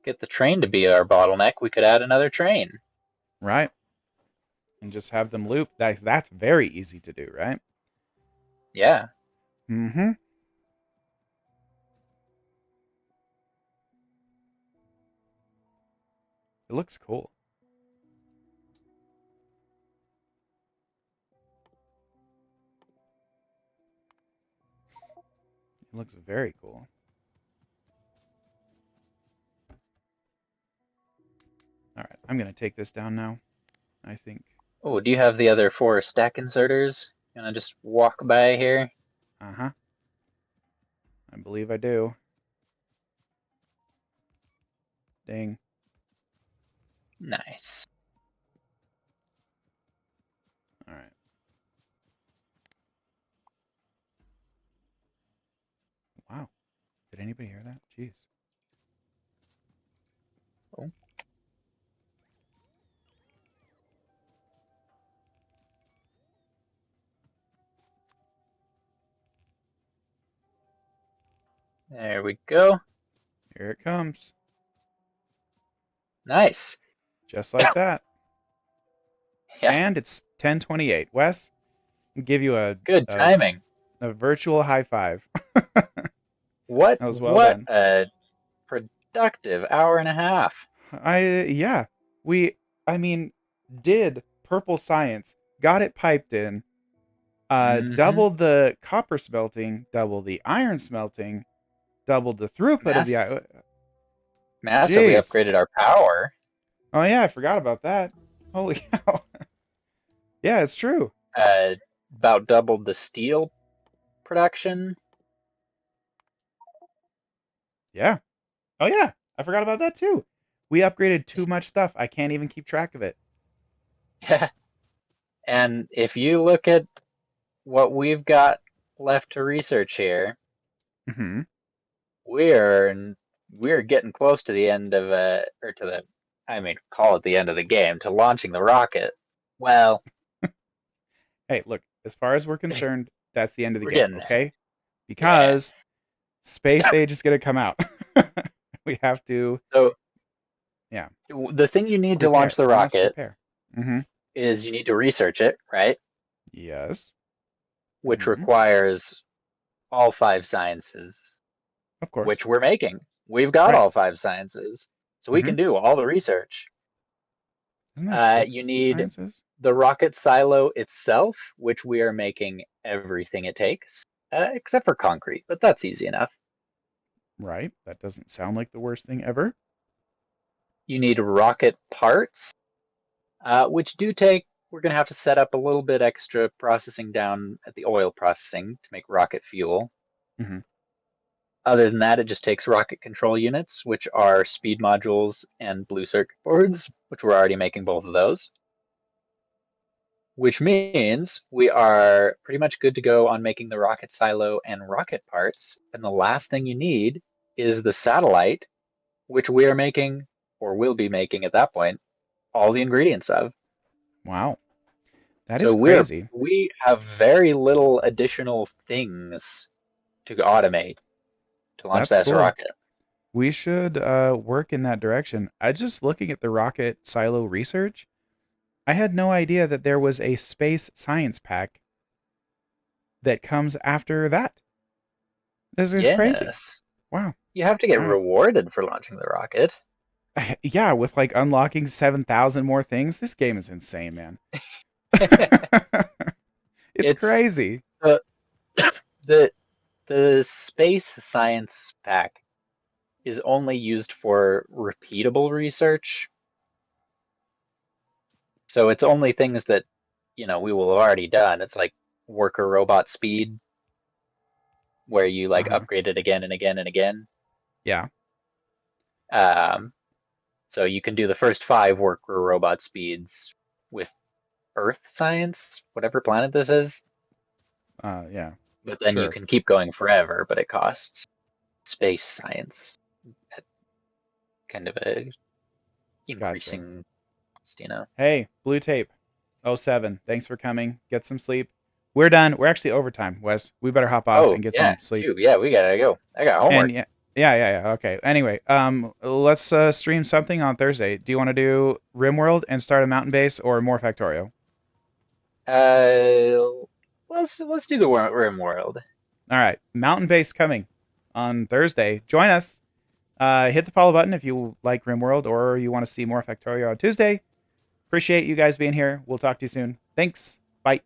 get the train to be our bottleneck, we could add another train. Right. And just have them loop. That's very easy to do, right? Yeah. Mm-hmm. It looks cool. It looks very cool. All right, I'm going to take this down now, I think. Oh, do you have the other 4 stack inserters? Gonna just walk by here? Uh-huh. I believe I do. Dang. Nice. All right. Wow. Did anybody hear that? Jeez. Oh. There we go. Here it comes. Nice. Just like that. Yeah. And it's 10:28. Wes, I'll give you Good timing. a virtual high five. What That was well done. a productive hour and a half. I mean, did purple science, got it piped in, doubled the copper smelting, doubled the iron smelting, doubled the throughput of the iron. Massively Jeez. upgraded our power. Oh yeah, I forgot about that. Holy cow. Yeah, it's true. About doubled the steel production. Yeah. Oh yeah, I forgot about that too. We upgraded too much stuff. I can't even keep track of it. Yeah. And if you look at what we've got left to research here, Mm-hmm. we're getting close to the end of call it the end of the game, to launching the rocket. Well, Hey, look, as far as we're concerned, that's the end of the we're game, getting there. okay? Because Space Age is going to come out. We have to. So, yeah. The thing you need to Prepare. launch the We must rocket prepare. Mm-hmm. is you need to research it, right? Yes. Which Mhm. requires all 5 sciences, Of course. which we're making. We've got Right. all 5 sciences, so we can do all the research. Isn't there 6 You need sciences? the rocket silo itself, which we are making everything it takes, except for concrete, but that's easy enough. Right. That doesn't sound like the worst thing ever. You need rocket parts, which do take, we're going to have to set up a little bit extra processing down at the oil processing to make rocket fuel. Mhm. Other than that, it just takes rocket control units, which are speed modules and blue circuit boards, which we're already making both of those. Which means we are pretty much good to go on making the rocket silo and rocket parts. And the last thing you need is the satellite, which we are making, or will be making at that point, all the ingredients of. Wow. That So is crazy. we have very little additional things to automate to launch That's that cool. rocket. We should work in that direction. I just looking at the rocket silo research, I had no idea that there was a space science pack that comes after that. This is crazy. Yes. Wow. You have to get All right. rewarded for launching the rocket. Yeah, with like unlocking 7,000 more things. This game is insane, man. It's crazy. The space science pack is only used for repeatable research. So it's only things that, we will have already done. It's like worker robot speed, where you upgrade it again and again and again. Yeah. So you can do the first 5 worker robot speeds with Earth science, whatever planet this is. Yeah. But then you can keep going forever, but it costs space science. kind of a increasing cost, you know. Hey, Blue Tape 07, thanks for coming. Get some sleep. We're done. We're actually overtime, Wes. We better hop off Oh and get yeah, some sleep. shoot, yeah, we gotta go. I got homework. And yeah. Okay. Anyway, let's stream something on Thursday. Do you want to do RimWorld and start a mountain base or more Factorio? Let's do the Rim World. All right, mountain base coming on Thursday. Join us. Hit the follow button if you like RimWorld or you want to see more Factorio on Tuesday. Appreciate you guys being here. We'll talk to you soon. Thanks. Bye.